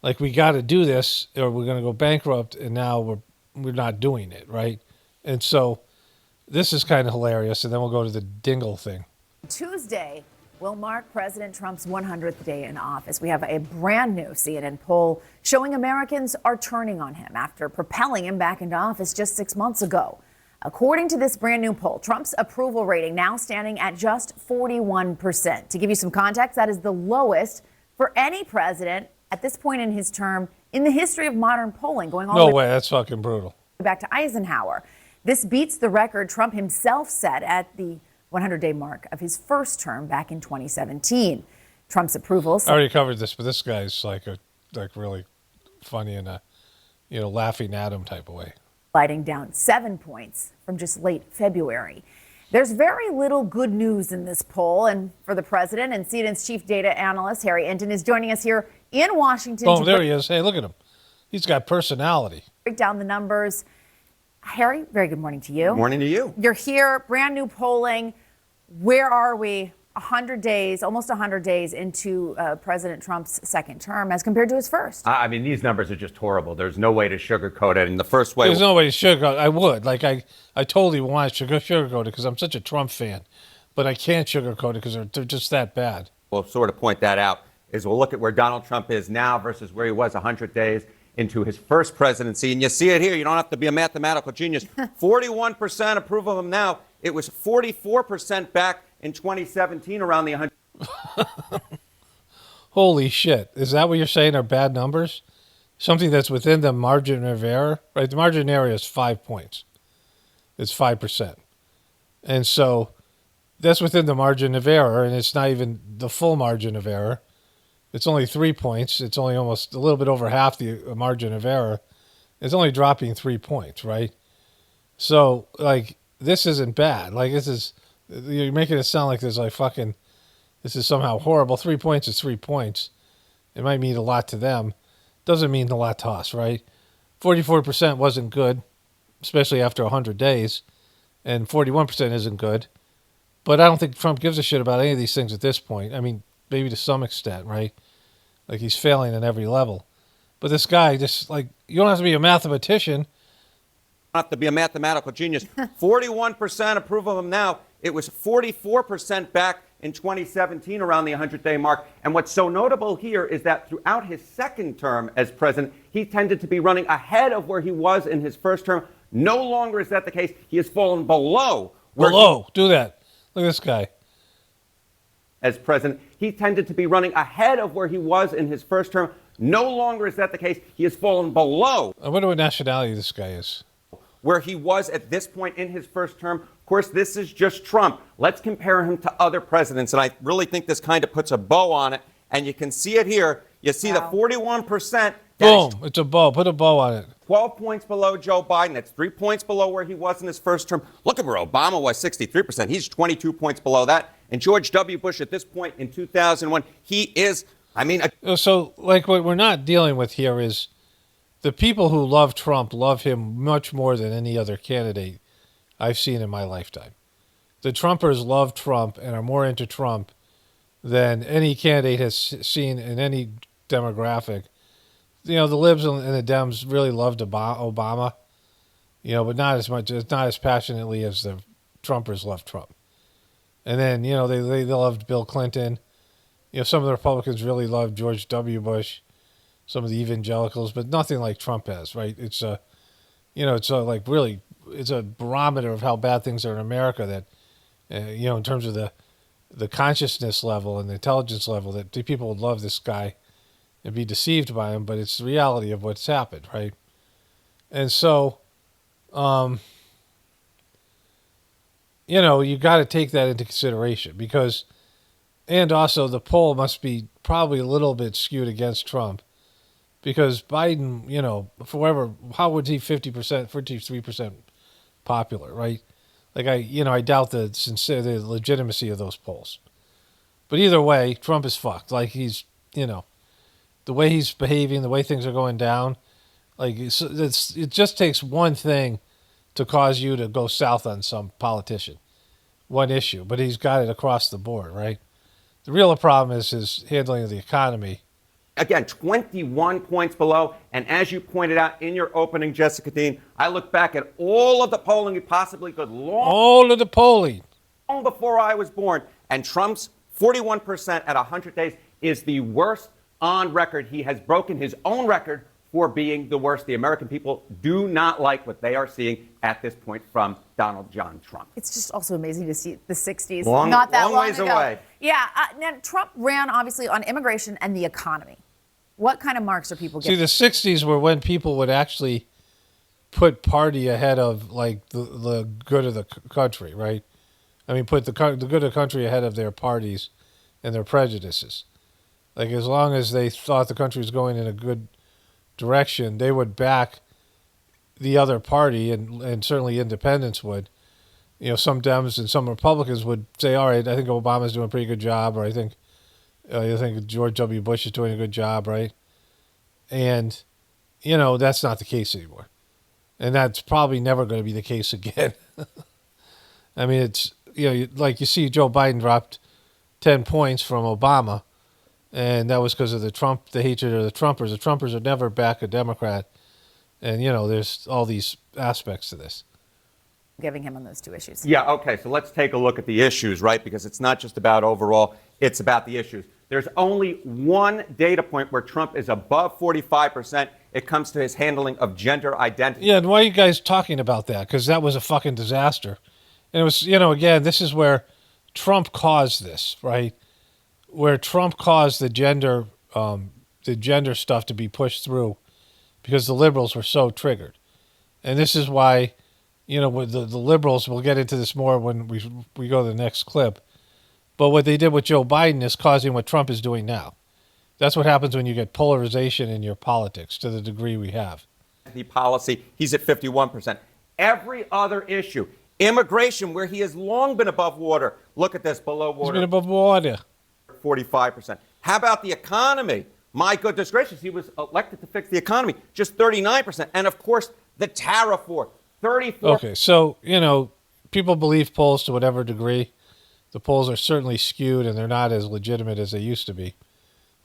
A: like, we got to do this or we're going to go bankrupt, and now we're not doing it, right? And so this is kind of hilarious, and then we'll go to the Dingel thing.
M: Tuesday will mark President Trump's 100th day in office. We have a brand new CNN poll showing Americans are turning on him after propelling him back into office just 6 months ago. According to this brand new poll, Trump's approval rating now standing at just 41%. To give you some context, that is the lowest for any president at this point in his term in the history of modern polling, going all the way.
A: No way, that's fucking brutal.
M: Back to Eisenhower. This beats the record Trump himself set at the 100-day mark of his first term back in 2017. Trump's approval.
A: I already covered this, but this guy's like really funny in a, you know, laughing at him type of way.
M: Sliding down 7 points from just late February. There's very little good news in this poll, and for the president, and CNN's chief data analyst Harry Enton is joining us here in Washington.
A: Oh, there he is. Hey, look at him. He's got personality.
M: Break down the numbers. Harry, very good morning to you.
N: Morning to you.
M: You're here, brand new polling. Where are we 100 days, almost 100 days into President Trump's second term as compared to his first?
N: I mean, these numbers are just horrible. There's no way to sugarcoat it. And the first way...
A: There's no way to sugarcoat it. I would. Like, I totally want to sugarcoat it because I'm such a Trump fan. But I can't sugarcoat it because they're just that bad.
N: We'll sort of point that out, is we'll look at where Donald Trump is now versus where he was 100 days into his first presidency. And you see it here. You don't have to be a mathematical genius. 41% approve of him now. It was 44% back in 2017, around the 100.
A: Holy shit. Is that what you're saying are bad numbers? Something that's within the margin of error? Right, the margin of error is 5 points. It's 5%. And so that's within the margin of error, and it's not even the full margin of error. It's only 3 points. It's only almost a little bit over half the margin of error. It's only dropping 3 points, right? So, like, this isn't bad. Like, this is... You're making it sound like there's like fucking, this is somehow horrible. 3 points is 3 points. It might mean a lot to them. Doesn't mean a lot to us, right? 44% wasn't good, especially after 100 days. And 41% isn't good. But I don't think Trump gives a shit about any of these things at this point. I mean, maybe to some extent, right? Like, he's failing on every level. But this guy just, like, you don't have to be a mathematician.
N: Not to be a mathematical genius. 41% approve of him now. It was 44% back in 2017, around the 100-day mark. And what's so notable here is that throughout his second term as president, he tended to be running ahead of where he was in his first term. No longer is that the case. He has fallen below.
A: Do that. Look at this guy.
N: As president, he tended to be running ahead of where he was in his first term. No longer is that the case. He has fallen below.
A: I wonder what nationality this guy is.
N: where he was at this point in his first term. Of course, this is just Trump. Let's compare him to other presidents. And I really think this kind of puts a bow on it. And you can see it here. You see the 41%.
A: Boom. It's a bow. Put a bow on it.
N: 12 points below Joe Biden. That's 3 points below where he was in his first term. Look at where Obama was, 63%. He's 22 points below that. And George W. Bush at this point in 2001, he is,
A: So, like, what we're not dealing with here is the people who love Trump love him much more than any other candidate I've seen in my lifetime. The Trumpers love Trump and are more into Trump than any candidate has seen in any demographic. The libs and the Dems really loved Obama, but not as much, not as passionately as the Trumpers loved Trump. And then, they loved Bill Clinton. Some of the Republicans really loved George W. Bush, some of the evangelicals, but nothing like Trump has, right? It's it's a barometer of how bad things are in America that, in terms of the consciousness level and the intelligence level, that people would love this guy and be deceived by him, but it's the reality of what's happened, right? And so, you got to take that into consideration because, and also the poll must be probably a little bit skewed against Trump because Biden, how would he 53% popular, right? Like I doubt the legitimacy of those polls. But either way, Trump is fucked. Like he's, the way he's behaving, the way things are going down, like it just takes one thing to cause you to go south on some politician, one issue. But he's got it across the board, right? The real problem is his handling of the economy.
N: Again, 21 points below. And as you pointed out in your opening, Jessica Dean, I look back at all of the polling you possibly could,
A: all of the polling,
N: long before I was born. And Trump's 41% at 100 days is the worst on record. He has broken his own record for being the worst. The American people do not like what they are seeing at this point from Donald John Trump.
M: It's just also amazing to see the 60s
N: not that long ways away.
M: Yeah. Now, Trump ran, obviously, on immigration and the economy. What kind of marks are people getting?
A: See, the 60s were when people would actually put party ahead of, like, the good of the country, right? I mean, put the good of the country ahead of their parties and their prejudices. Like, as long as they thought the country was going in a good direction, they would back the other party, and certainly independents would. Some Dems and some Republicans would say, all right, I think Obama's doing a pretty good job, or I think George W. Bush is doing a good job, right? And, that's not the case anymore. And that's probably never going to be the case again. I mean, it's, you see Joe Biden dropped 10 points from Obama, and that was because of the hatred of the Trumpers. The Trumpers would never back a Democrat. And, there's all these aspects to this.
M: Giving him on those two issues.
N: Yeah, okay, so let's take a look at the issues, right? Because it's not just about overall, it's about the issues. There's only one data point where Trump is above 45%. It comes to his handling of gender identity.
A: Yeah, and why are you guys talking about that? Because that was a fucking disaster. And it was, again, this is where Trump caused this, right? Where Trump caused the gender stuff to be pushed through because the liberals were so triggered. And this is why, with the liberals, we'll get into this more when we go to the next clip. But what they did with Joe Biden is causing what Trump is doing now. That's what happens when you get polarization in your politics to the degree we have.
N: The policy, he's at 51%. Every other issue, immigration, where he has long been above water. Look at this, below water.
A: He's been above water.
N: 45%. How about the economy? My goodness gracious, he was elected to fix the economy. Just 39%. And, of course, the tariff war, 34%.
A: Okay, so, people believe polls to whatever degree. The polls are certainly skewed, and they're not as legitimate as they used to be.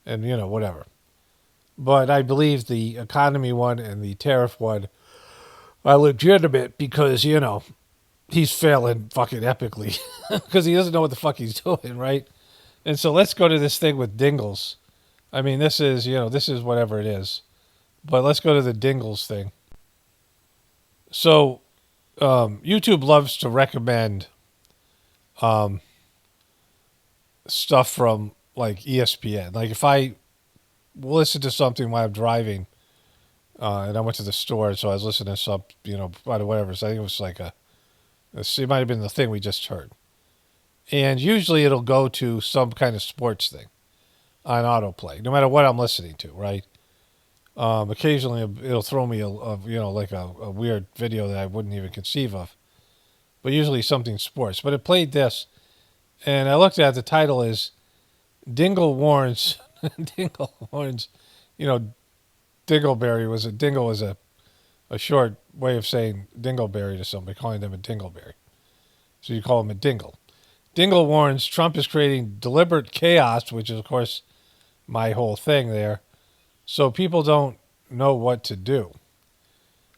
A: And, whatever. But I believe the economy one and the tariff one are legitimate because, he's failing fucking epically because he doesn't know what the fuck he's doing, right? And so let's go to this thing with Dingels. I mean, this is whatever it is. But let's go to the Dingels thing. So YouTube loves to recommend stuff from, like, ESPN. Like, if I listen to something while I'm driving, and I went to the store, so I was listening to some, whatever. So I think it was like it might have been the thing we just heard. And usually it'll go to some kind of sports thing on autoplay, no matter what I'm listening to, right? Occasionally it'll throw me like a weird video that I wouldn't even conceive of, but usually something sports. But it played this, and I looked at it, the title is Dingel warns. Dingel warns. Dingleberry Dingle was a short way of saying dingleberry to somebody, calling them a dingleberry. So you call them a dingle. Dingel warns Trump is creating deliberate chaos, which is, of course, my whole thing there, so people don't know what to do.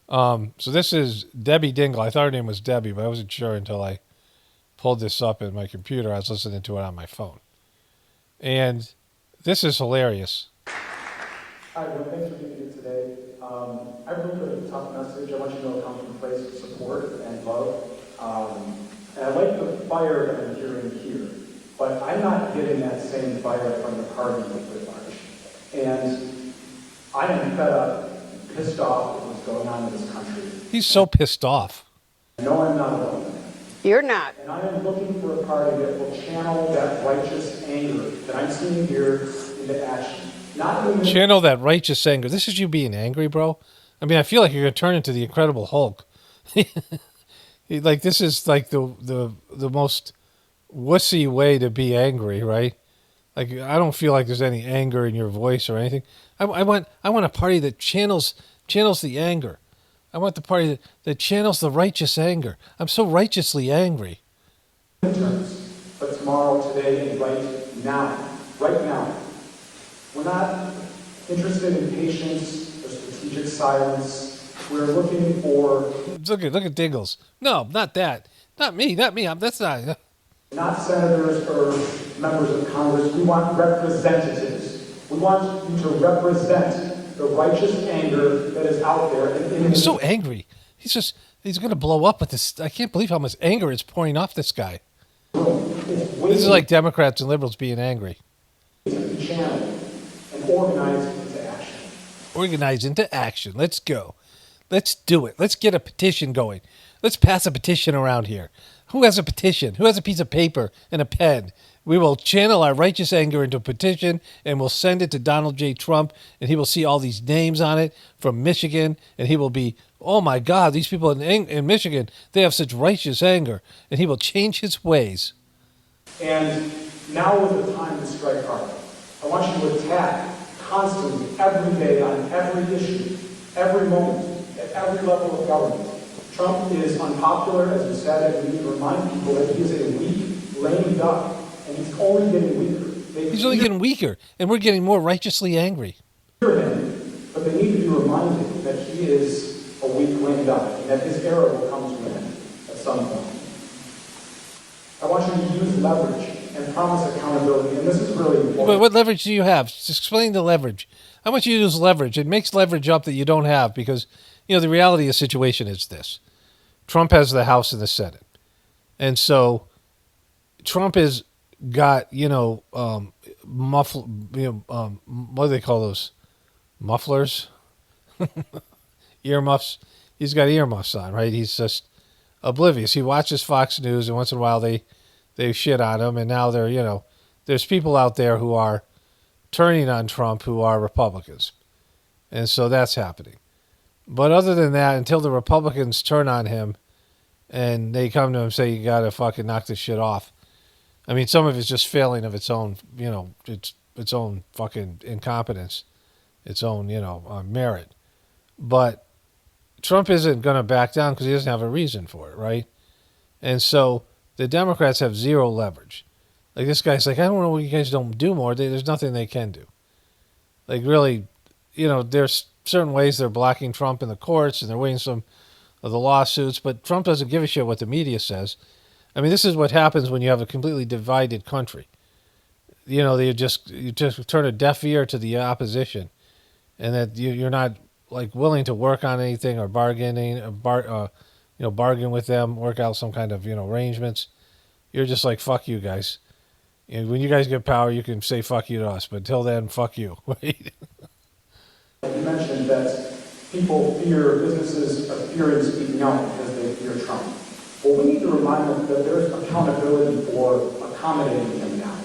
A: So this is Debbie Dingel. I thought her name was Debbie, but I wasn't sure until I pulled this up in my computer. I was listening to it on my phone. And this is hilarious.
O: Hi, well, thanks for being here today. I really put a tough message. I want you to know it comes from a place of support and love. And I like the fire that I'm hearing here, but I'm not getting that same fire from the party with March. And I am fed up, pissed off with what's going on in this country.
A: He's so pissed off.
O: No, I'm not alone.
K: You're not.
O: And I am looking for a party that will channel that righteous anger that I'm seeing here into action.
A: Channel that righteous anger. This is you being angry, bro. I mean, I feel like you're gonna turn into the Incredible Hulk. Like, this is like the most wussy way to be angry, right? Like, I don't feel like there's any anger in your voice or anything. I want a party that channels the anger. I want the party that channels the righteous anger. I'm so righteously angry.
O: But tomorrow, today, and right now, we're not interested in patience or strategic silence. We're looking for...
A: Look at Dingles. No, not that. Not me. That's not...
O: Not senators or members of Congress. We want representatives. We want you to represent the righteous anger that is out there.
A: He's so angry. He's going to blow up with this. I can't believe how much anger is pouring off this guy. This is like Democrats and liberals being angry.
O: Channel and organize into action.
A: Organize into action. Let's go. Let's do it. Let's get a petition going. Let's pass a petition around here. Who has a petition? Who has a piece of paper and a pen? We will channel our righteous anger into a petition, and we'll send it to Donald J. Trump, and he will see all these names on it from Michigan, and he will be, oh my God, these people in Michigan, they have such righteous anger, and he will change his ways.
O: And now is the time to strike hard. I want you to attack constantly, every day, on every issue, every moment, at every level of government. Trump is unpopular, as you said, and we need to remind people that he is a weak, lame duck, and he's only getting weaker.
A: He's only getting weaker, and we're getting more righteously angry.
O: Hear him, but they need to be reminded that he is a weak, lame duck, and that his era will come to an end at some point. I want you to use leverage and promise accountability, and this is really important.
A: But what leverage do you have? Just explain the leverage. I want you to use leverage. It makes leverage up that you don't have because, the reality of the situation is this. Trump has the House and the Senate. And so Trump has got, what do they call those? Mufflers? Earmuffs? He's got earmuffs on, right? He's just oblivious. He watches Fox News, and once in a while they shit on him, and now there's people out there who are turning on Trump who are Republicans. And so that's happening. But other than that, until the Republicans turn on him and they come to him and say, you got to fucking knock this shit off. I mean, some of it's just failing of its own, its own fucking incompetence, its own, merit. But Trump isn't going to back down because he doesn't have a reason for it, right? And so the Democrats have zero leverage. Like, this guy's like, I don't know what you guys don't do more. There's nothing they can do. Like, really, there's certain ways they're blocking Trump in the courts and they're winning some of the lawsuits, but Trump doesn't give a shit what the media says. I mean, this is what happens when you have a completely divided country. You just turn a deaf ear to the opposition, and that you're not like willing to work on anything or bargaining, bargain with them, work out some kind of arrangements. You're just like, fuck you guys. And when you guys get power, you can say fuck you to us, but until then, fuck you.
O: You mentioned that people fear, businesses are fearing speaking out because they fear Trump. Well, we need to remind them that there's accountability for accommodating him now.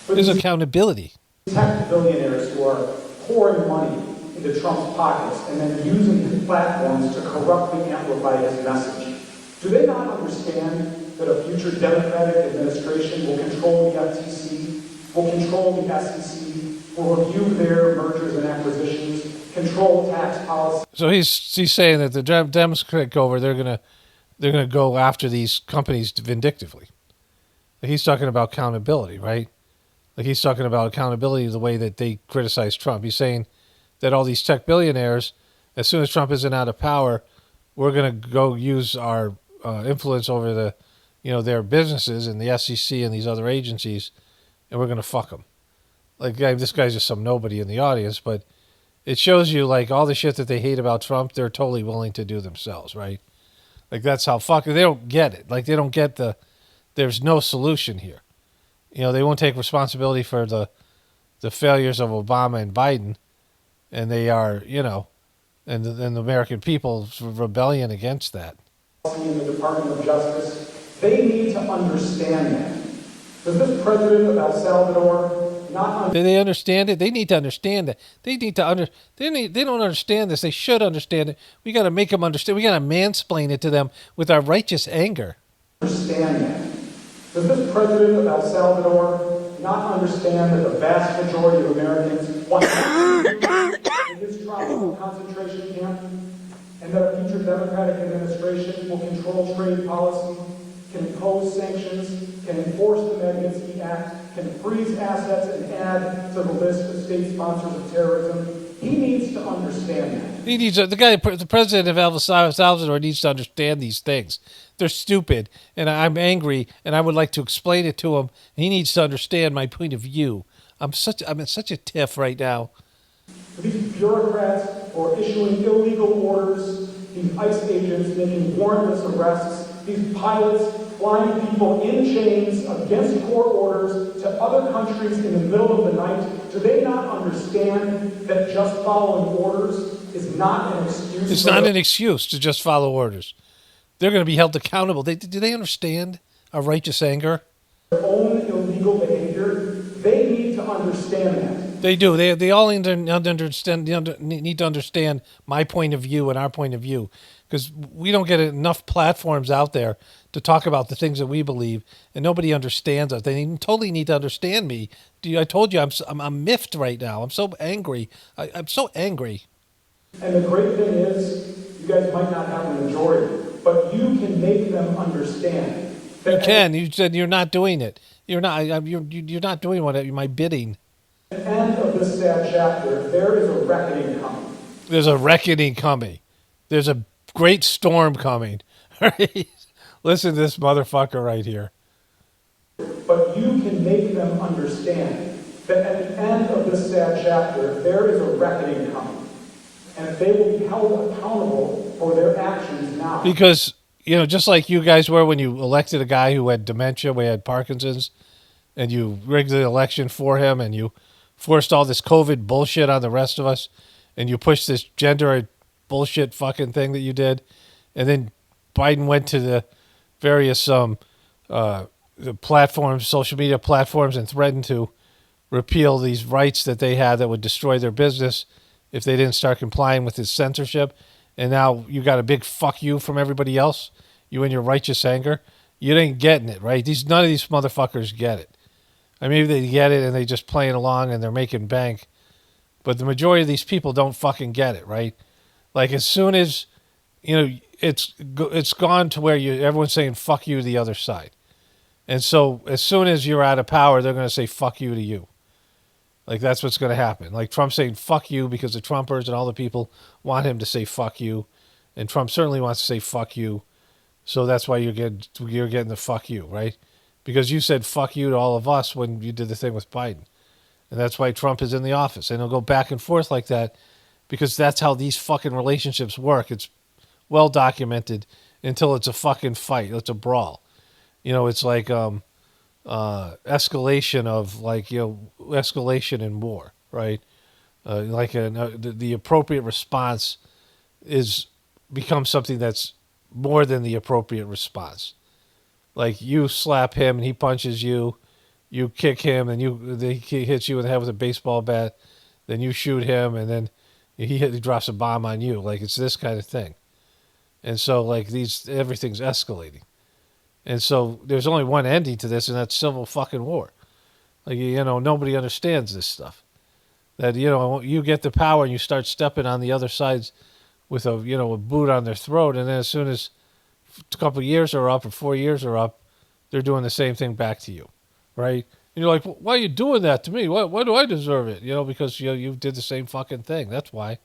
A: There's accountability.
O: Tech billionaires who are pouring money into Trump's pockets and then using his platforms to corruptly amplify his message. Do they not understand that a future Democratic administration will control the FTC, will control the SEC, will review their mergers and acquisitions, control tax policy?
A: So he's saying that the Dems take over, they're gonna go after these companies vindictively. He's talking about accountability, right? Like he's talking about accountability the way that they criticize Trump. He's saying that all these tech billionaires, as soon as Trump isn't out of power, we're going to go use our influence over the, their businesses and the SEC and these other agencies, and we're going to fuck them. Like, this guy's just some nobody in the audience, but it shows you, like, all the shit that they hate about Trump, they're totally willing to do themselves, right? Like, that's how fucking, they don't get it. Like, they don't get there's no solution here. They won't take responsibility for the failures of Obama and Biden, and they are, and the American people's rebellion against that.
O: In the Department of Justice, they need to understand that. Does this president of El Salvador not
A: Do they understand it? They need to understand it. They need to they don't understand this. They should understand it. We got to make them understand. We got to mansplain it to them with our righteous anger.
O: understand that? Does this president of El Salvador not understand that the vast majority of Americans want in his tropical concentration camp, and that a future Democratic administration will control trade policy, can impose sanctions, can enforce the Magnitsky Act, can freeze assets and add to the list of state sponsors of terrorism? He needs to understand that.
A: He needs the president of El Salvador needs to understand these things. They're stupid, and I'm angry, and I would like to explain it to him. He needs to understand my point of view. I'm in such a tiff right now.
O: These bureaucrats are issuing illegal orders, these ICE agents making warrantless arrests, these pilots flying people in chains against court orders to other countries in the middle of the night. Do they not understand that just following orders is not an excuse?
A: It's not an excuse to just follow orders. They're going to be held accountable. Do they understand our righteous anger?
O: Their own illegal behavior. They need to understand that.
A: They do. They all need to understand my point of view and our point of view, because we don't get enough platforms out there to talk about the things that we believe, and nobody understands us. They totally need to understand me. I told you I'm miffed right now. I'm so angry. I'm so angry.
O: And the great thing is, you guys might not have a majority, but you can make them understand.
A: You can. You said you're not doing it. You're not. You're not doing my bidding.
O: At the end of this sad chapter, there is a reckoning coming.
A: There's a reckoning coming. There's a great storm coming. Listen to this motherfucker right here.
O: But you can make them understand that at the end of this sad chapter, there is a reckoning coming. And they will be held accountable for their actions now.
A: Because, just like you guys were when you elected a guy who had dementia, who had Parkinson's, and you rigged the election for him, and you forced all this COVID bullshit on the rest of us, and you pushed this gender bullshit fucking thing that you did, and then Biden went to the various the platforms, social media platforms, and threatened to repeal these rights that they had that would destroy their business if they didn't start complying with his censorship. And now you got a big fuck you from everybody else, you and your righteous anger. You ain't getting it, right? None of these motherfuckers get it. I mean, maybe they get it and they just playing along and they're making bank. But the majority of these people don't fucking get it, right? Like, as soon as, it's gone to where everyone's saying fuck you to the other side. And so as soon as you're out of power, they're going to say fuck you to you. Like, that's what's going to happen. Like, Trump saying fuck you because the Trumpers and all the people want him to say fuck you. And Trump certainly wants to say fuck you. So that's why you're getting the fuck you, right? Because you said fuck you to all of us when you did the thing with Biden. And that's why Trump is in the office. And he'll go back and forth like that because that's how these fucking relationships work. It's well documented until it's a fucking fight. It's a brawl. It's like escalation of escalation in war, right? The appropriate response becomes something that's more than the appropriate response. Like you slap him and he punches you, you kick him and he hits you in the head with a baseball bat, then you shoot him and then he drops a bomb on you. Like it's this kind of thing. And so like everything's escalating. And so there's only one ending to this, and that's civil fucking war. Like, nobody understands this stuff. That, you get the power and you start stepping on the other sides with a boot on their throat, and then as soon as a couple of years are up or 4 years are up, they're doing the same thing back to you, right? And you're like, why are you doing that to me? Why do I deserve it? Because you did the same fucking thing. That's why.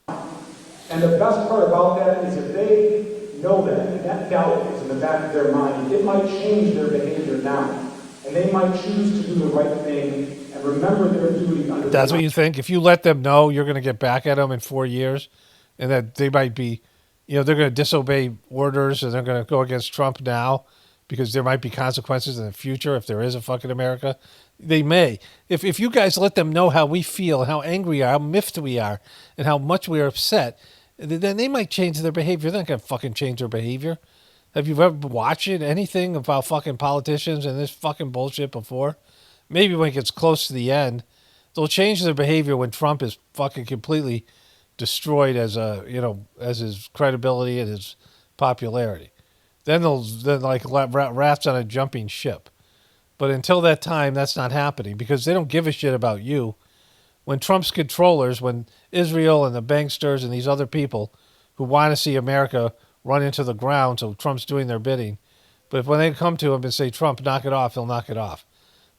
O: And the best part about that is if they know that, and that doubt is in the back of their mind, it might change their behavior now. And they might choose to do the right thing and remember their duty under.
A: That's what you think? If you let them know you're going to get back at them in 4 years, and that they might be, they're going to disobey orders and they're going to go against Trump now because there might be consequences in the future if there is a fucking America. They may. If you guys let them know how we feel and how angry we are, how miffed we are, and how much we are upset, then they might change their behavior. They're not going to fucking change their behavior. Have you ever watched anything about fucking politicians and this fucking bullshit before? Maybe when it gets close to the end, they'll change their behavior when Trump is fucking completely destroyed as his credibility and his popularity. Then they're like rats on a jumping ship. But until that time, that's not happening because they don't give a shit about you. When Trump's controllers, when Israel and the banksters and these other people who want to see America run into the ground, so Trump's doing their bidding. But when they come to him and say, Trump, knock it off, he'll knock it off.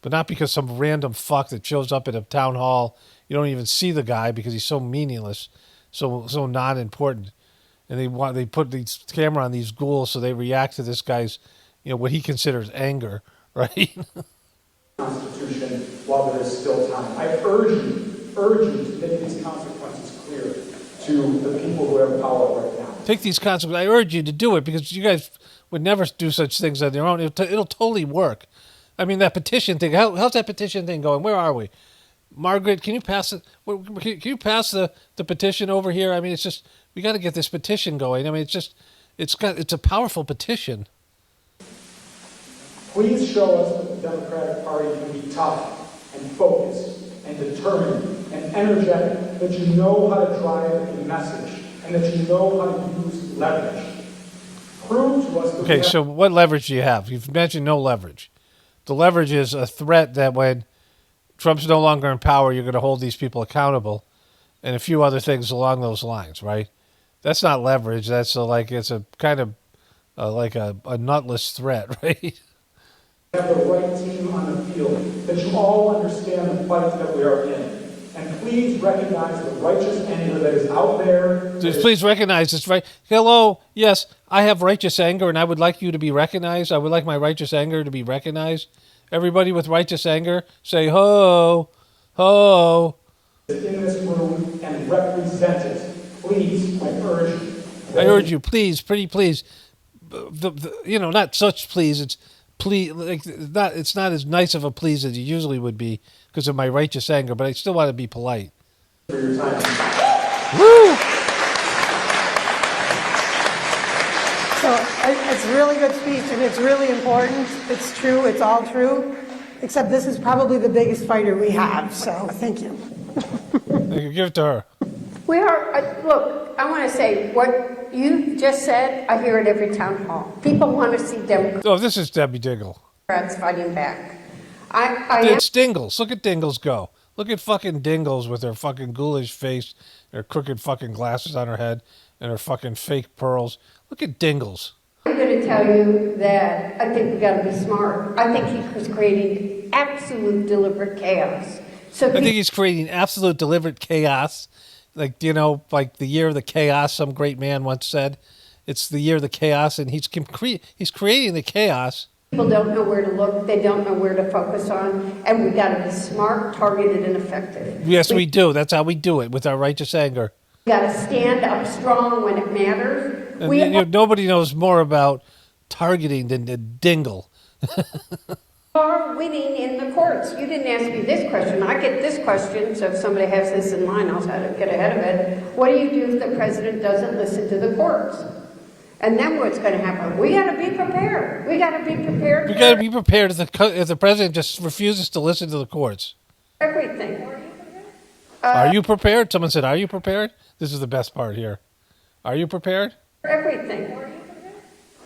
A: But not because some random fuck that shows up at a town hall, you don't even see the guy because he's so meaningless, so non-important. And they put these camera on these ghouls so they react to this guy's, what he considers anger, right?
O: Constitution while there is still time. I urge you to make these consequences clear to the people who have power right now.
A: Take these consequences. I urge you to do it because you guys would never do such things on their own. It'll totally work. I mean, that petition thing. How's that petition thing going? Where are we? Margaret, can you pass it? Can you pass the petition over here? I mean, it's just we got to get this petition going. I mean, it's a powerful petition.
O: Please show us that the Democratic Party can be tough and focused and determined and energetic, that you know how to drive a message and that you know how to use leverage. Prove to us that
A: Okay, so what leverage do you have? You've mentioned no leverage. The leverage is a threat that when Trump's no longer in power, you're going to hold these people accountable and a few other things along those lines, right? That's not leverage. That's it's a kind of like a nutless threat, right?
O: Have the right team on the field, that you all understand the fight that we are in. And please recognize the righteous anger that is out there.
A: Please recognize this, right? Hello, yes, I have righteous anger, and I would like you to be recognized. I would like my righteous anger to be recognized. Everybody with righteous anger, say ho, ho.
O: In this room and represent it. Please, I urge you.
A: I urge you, please, pretty please. Not such please. It's please. It's not as nice of a please as it usually would be because of my righteous anger, but I still want to be polite.
O: For your time.
P: Woo! So it's a really good speech, and it's really important. It's true. It's all true. Except this is probably the biggest fighter we have. So thank you.
A: Give it to her.
Q: We are, look, I want to say what you just said, I hear it every town hall. People want to see Democrats.
A: Oh, this is Debbie Dingel.
Q: Fighting back.
A: It's Dingles. Look at Dingles go. Look at fucking Dingles with her fucking ghoulish face, her crooked fucking glasses on her head, and her fucking fake pearls. Look at Dingles.
Q: I'm going to tell you that I think we got to be smart. I think he was creating absolute deliberate chaos.
A: I think he's creating absolute deliberate chaos. Like the year of the chaos, some great man once said. It's the year of the chaos, and he's creating the chaos.
Q: People don't know where to look. They don't know where to focus on. And we got to be smart, targeted, and effective.
A: Yes, we do. That's how we do it, with our righteous anger.
Q: We got to stand up strong when it matters.
A: And nobody knows more about targeting than the Dingel.
Q: are winning in the courts. You didn't ask me this question. I get this question, so if somebody has this in mind, I'll try to get ahead of it. What do you do if the president doesn't listen to the courts? And then what's going to happen? We got to be prepared. We got to be prepared.
A: We got to be prepared if the president just refuses to listen to the courts.
Q: Everything.
A: Are you prepared? Someone said, "Are you prepared?" This is the best part here. Are you prepared?
Q: Everything.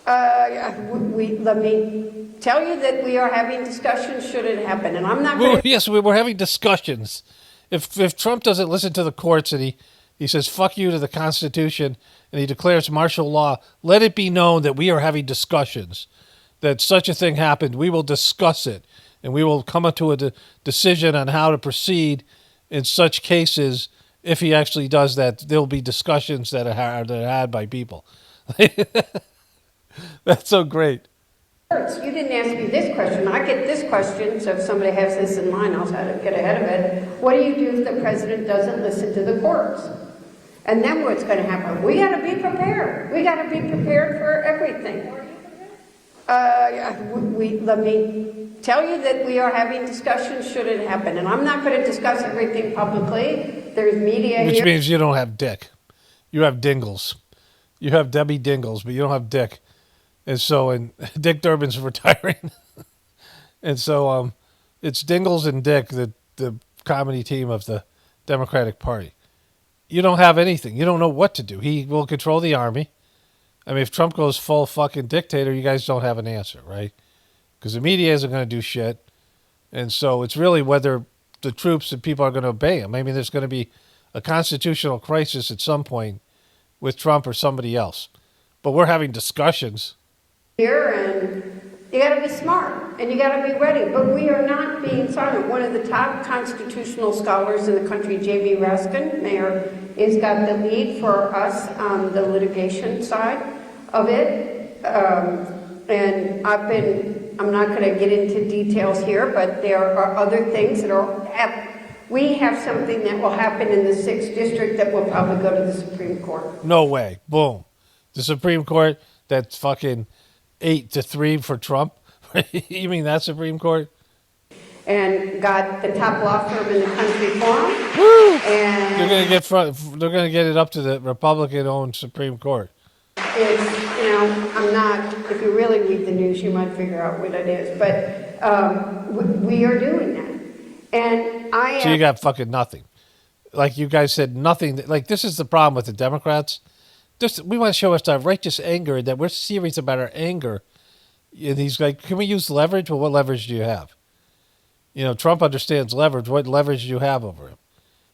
Q: Let me tell you that we are having discussions should it happen, and I'm not going to...
A: Yes, we're having discussions. If Trump doesn't listen to the courts and he says, fuck you to the Constitution, and he declares martial law, let it be known that we are having discussions, that such a thing happened. We will discuss it, and we will come to a decision on how to proceed in such cases. If he actually does that, there'll be discussions that are had by people. That's so great.
Q: You didn't ask me this question. I get this question, so if somebody has this in mind, I'll try to get ahead of it. What do you do if the president doesn't listen to the courts? And then what's going to happen? We got to be prepared. We got to be prepared for everything. Let me tell you that we are having discussions should it happen, and I'm not going to discuss everything publicly. There's media here.
A: Which means you don't have Dick. You have Dingels. You have Debbie Dingels, but you don't have Dick. And Dick Durbin's retiring. And so it's Dingels and Dick, the comedy team of the Democratic Party. You don't have anything. You don't know what to do. He will control the army. I mean, if Trump goes full fucking dictator, you guys don't have an answer, right? Because the media isn't going to do shit. And so it's really whether the troops and people are going to obey him. I mean, there's going to be a constitutional crisis at some point with Trump or somebody else. But we're having discussions.
Q: Here, and you got to be smart and you got to be ready. But we are not being silent. One of the top constitutional scholars in the country, Jamie Raskin, Mayor, has got the lead for us on the litigation side of it. And I'm not going to get into details here, but there are other things that are. We have something that will happen in the 6th District that will probably go to the Supreme Court.
A: No way. Boom. The Supreme Court, that's fucking 8-3 for Trump. You mean that Supreme Court?
Q: And got the top law firm in the country for them.
A: Woo!
Q: And
A: they're gonna get it up to the Republican-owned Supreme Court.
Q: It's, I'm not. If you really read the news, you might figure out what it is. But we are doing that, and
A: So you got fucking nothing. Like you guys said, nothing. Like this is the problem with the Democrats. We want to show us our righteous anger, that we're serious about our anger. And he's like, can we use leverage? Well, what leverage do you have? Trump understands leverage. What leverage do you have over him?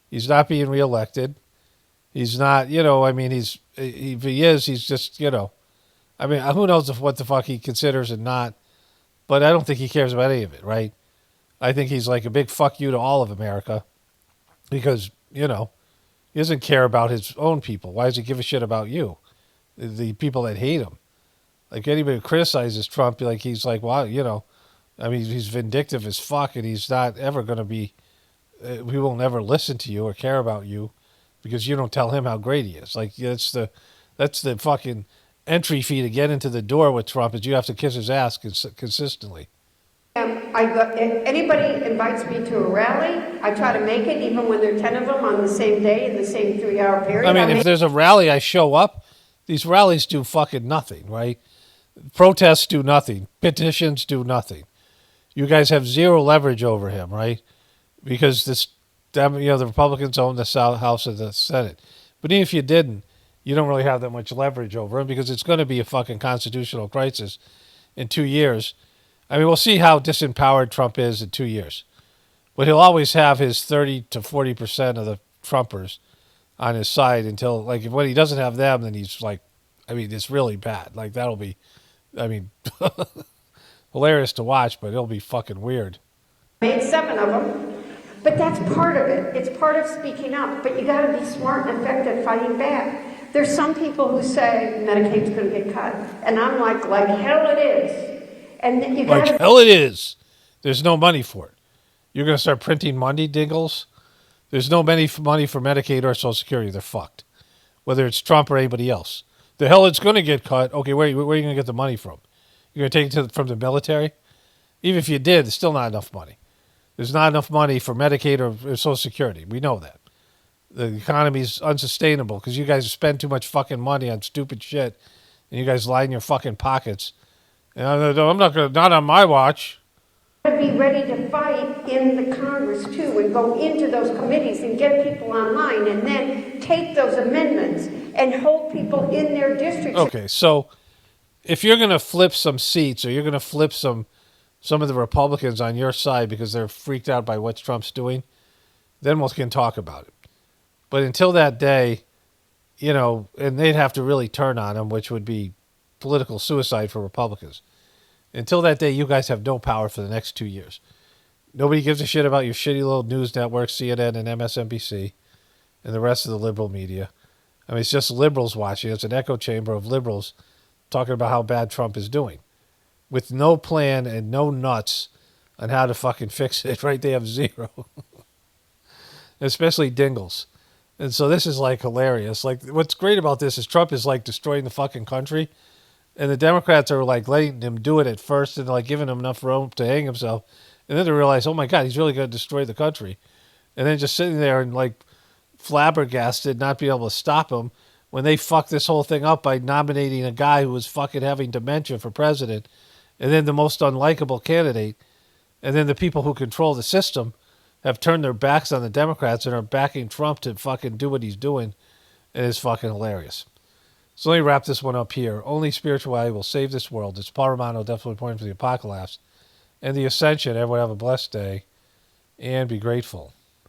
A: He's not being reelected. He's not, if he is, he's just, who knows what the fuck he considers and not. But I don't think he cares about any of it, right? I think he's like a big fuck you to all of America because, he doesn't care about his own people. Why does he give a shit about you? The people that hate him. Like anybody who criticizes Trump, he's like, well, he's vindictive as fuck and he's not ever going to be, we will never listen to you or care about you because you don't tell him how great he is. Like that's the fucking entry fee to get into the door with Trump is you have to kiss his ass consistently.
Q: Anybody invites me to a rally, I try to make it, even when there are 10 of them on the same day in the same 3-hour period.
A: I mean, if there's a rally, I show up. These rallies do fucking nothing, right? Protests do nothing. Petitions do nothing. You guys have zero leverage over him, right? Because the Republicans own the House of the Senate. But even if you didn't, you don't really have that much leverage over him because it's going to be a fucking constitutional crisis in 2 years. I mean, we'll see how disempowered Trump is in 2 years. But he'll always have his 30 to 40% of the Trumpers on his side until, when he doesn't have them, then he's it's really bad. That'll be, hilarious to watch, but it'll be fucking weird.
Q: Made 7 of them, but that's part of it. It's part of speaking up, but you got to be smart and effective fighting back. There's some people who say Medicaid's going to get cut, and I'm like hell it is. And you
A: like hell it is. There's no money for it. You're going to start printing money, Dingels? There's no money for Medicaid or Social Security. They're fucked. Whether it's Trump or anybody else. The hell it's going to get cut. Okay, where are you going to get the money from? You're going to take it from the military? Even if you did, it's still not enough money. There's not enough money for Medicaid or Social Security. We know that. The economy's unsustainable because you guys spend too much fucking money on stupid shit, and you guys line your fucking pockets. And I'm not gonna, not on my watch.
Q: To be ready to fight in the Congress too, and go into those committees and get people online, and then take those amendments and hold people in their districts.
A: Okay, so if you're gonna flip some seats, or you're gonna flip some of the Republicans on your side because they're freaked out by what Trump's doing, then we can talk about it. But until that day, you know, and they'd have to really turn on him, which would be political suicide for Republicans. Until that day, you guys have no power for the next 2 years. Nobody gives a shit about your shitty little news networks, CNN and MSNBC, and the rest of the liberal media. I mean, it's just liberals watching. It's an echo chamber of liberals talking about how bad Trump is doing, with no plan and no nuts on how to fucking fix it, right? They have zero. Especially Dingels. And so this is like hilarious. Like, what's great about this is Trump is like destroying the fucking country, and the Democrats are like letting him do it at first and like giving him enough rope to hang himself, and then they realize, oh my God, he's really going to destroy the country, and then just sitting there and like flabbergasted, not being able to stop him when they fucked this whole thing up by nominating a guy who was fucking having dementia for president, and then the most unlikable candidate, and then the people who control the system have turned their backs on the Democrats and are backing Trump to fucking do what he's doing. And it's fucking hilarious. So let me wrap this one up here. Only spirituality will save this world. It's Paul Romano, definitely pointing for the apocalypse and the ascension. Everyone have a blessed day and be grateful.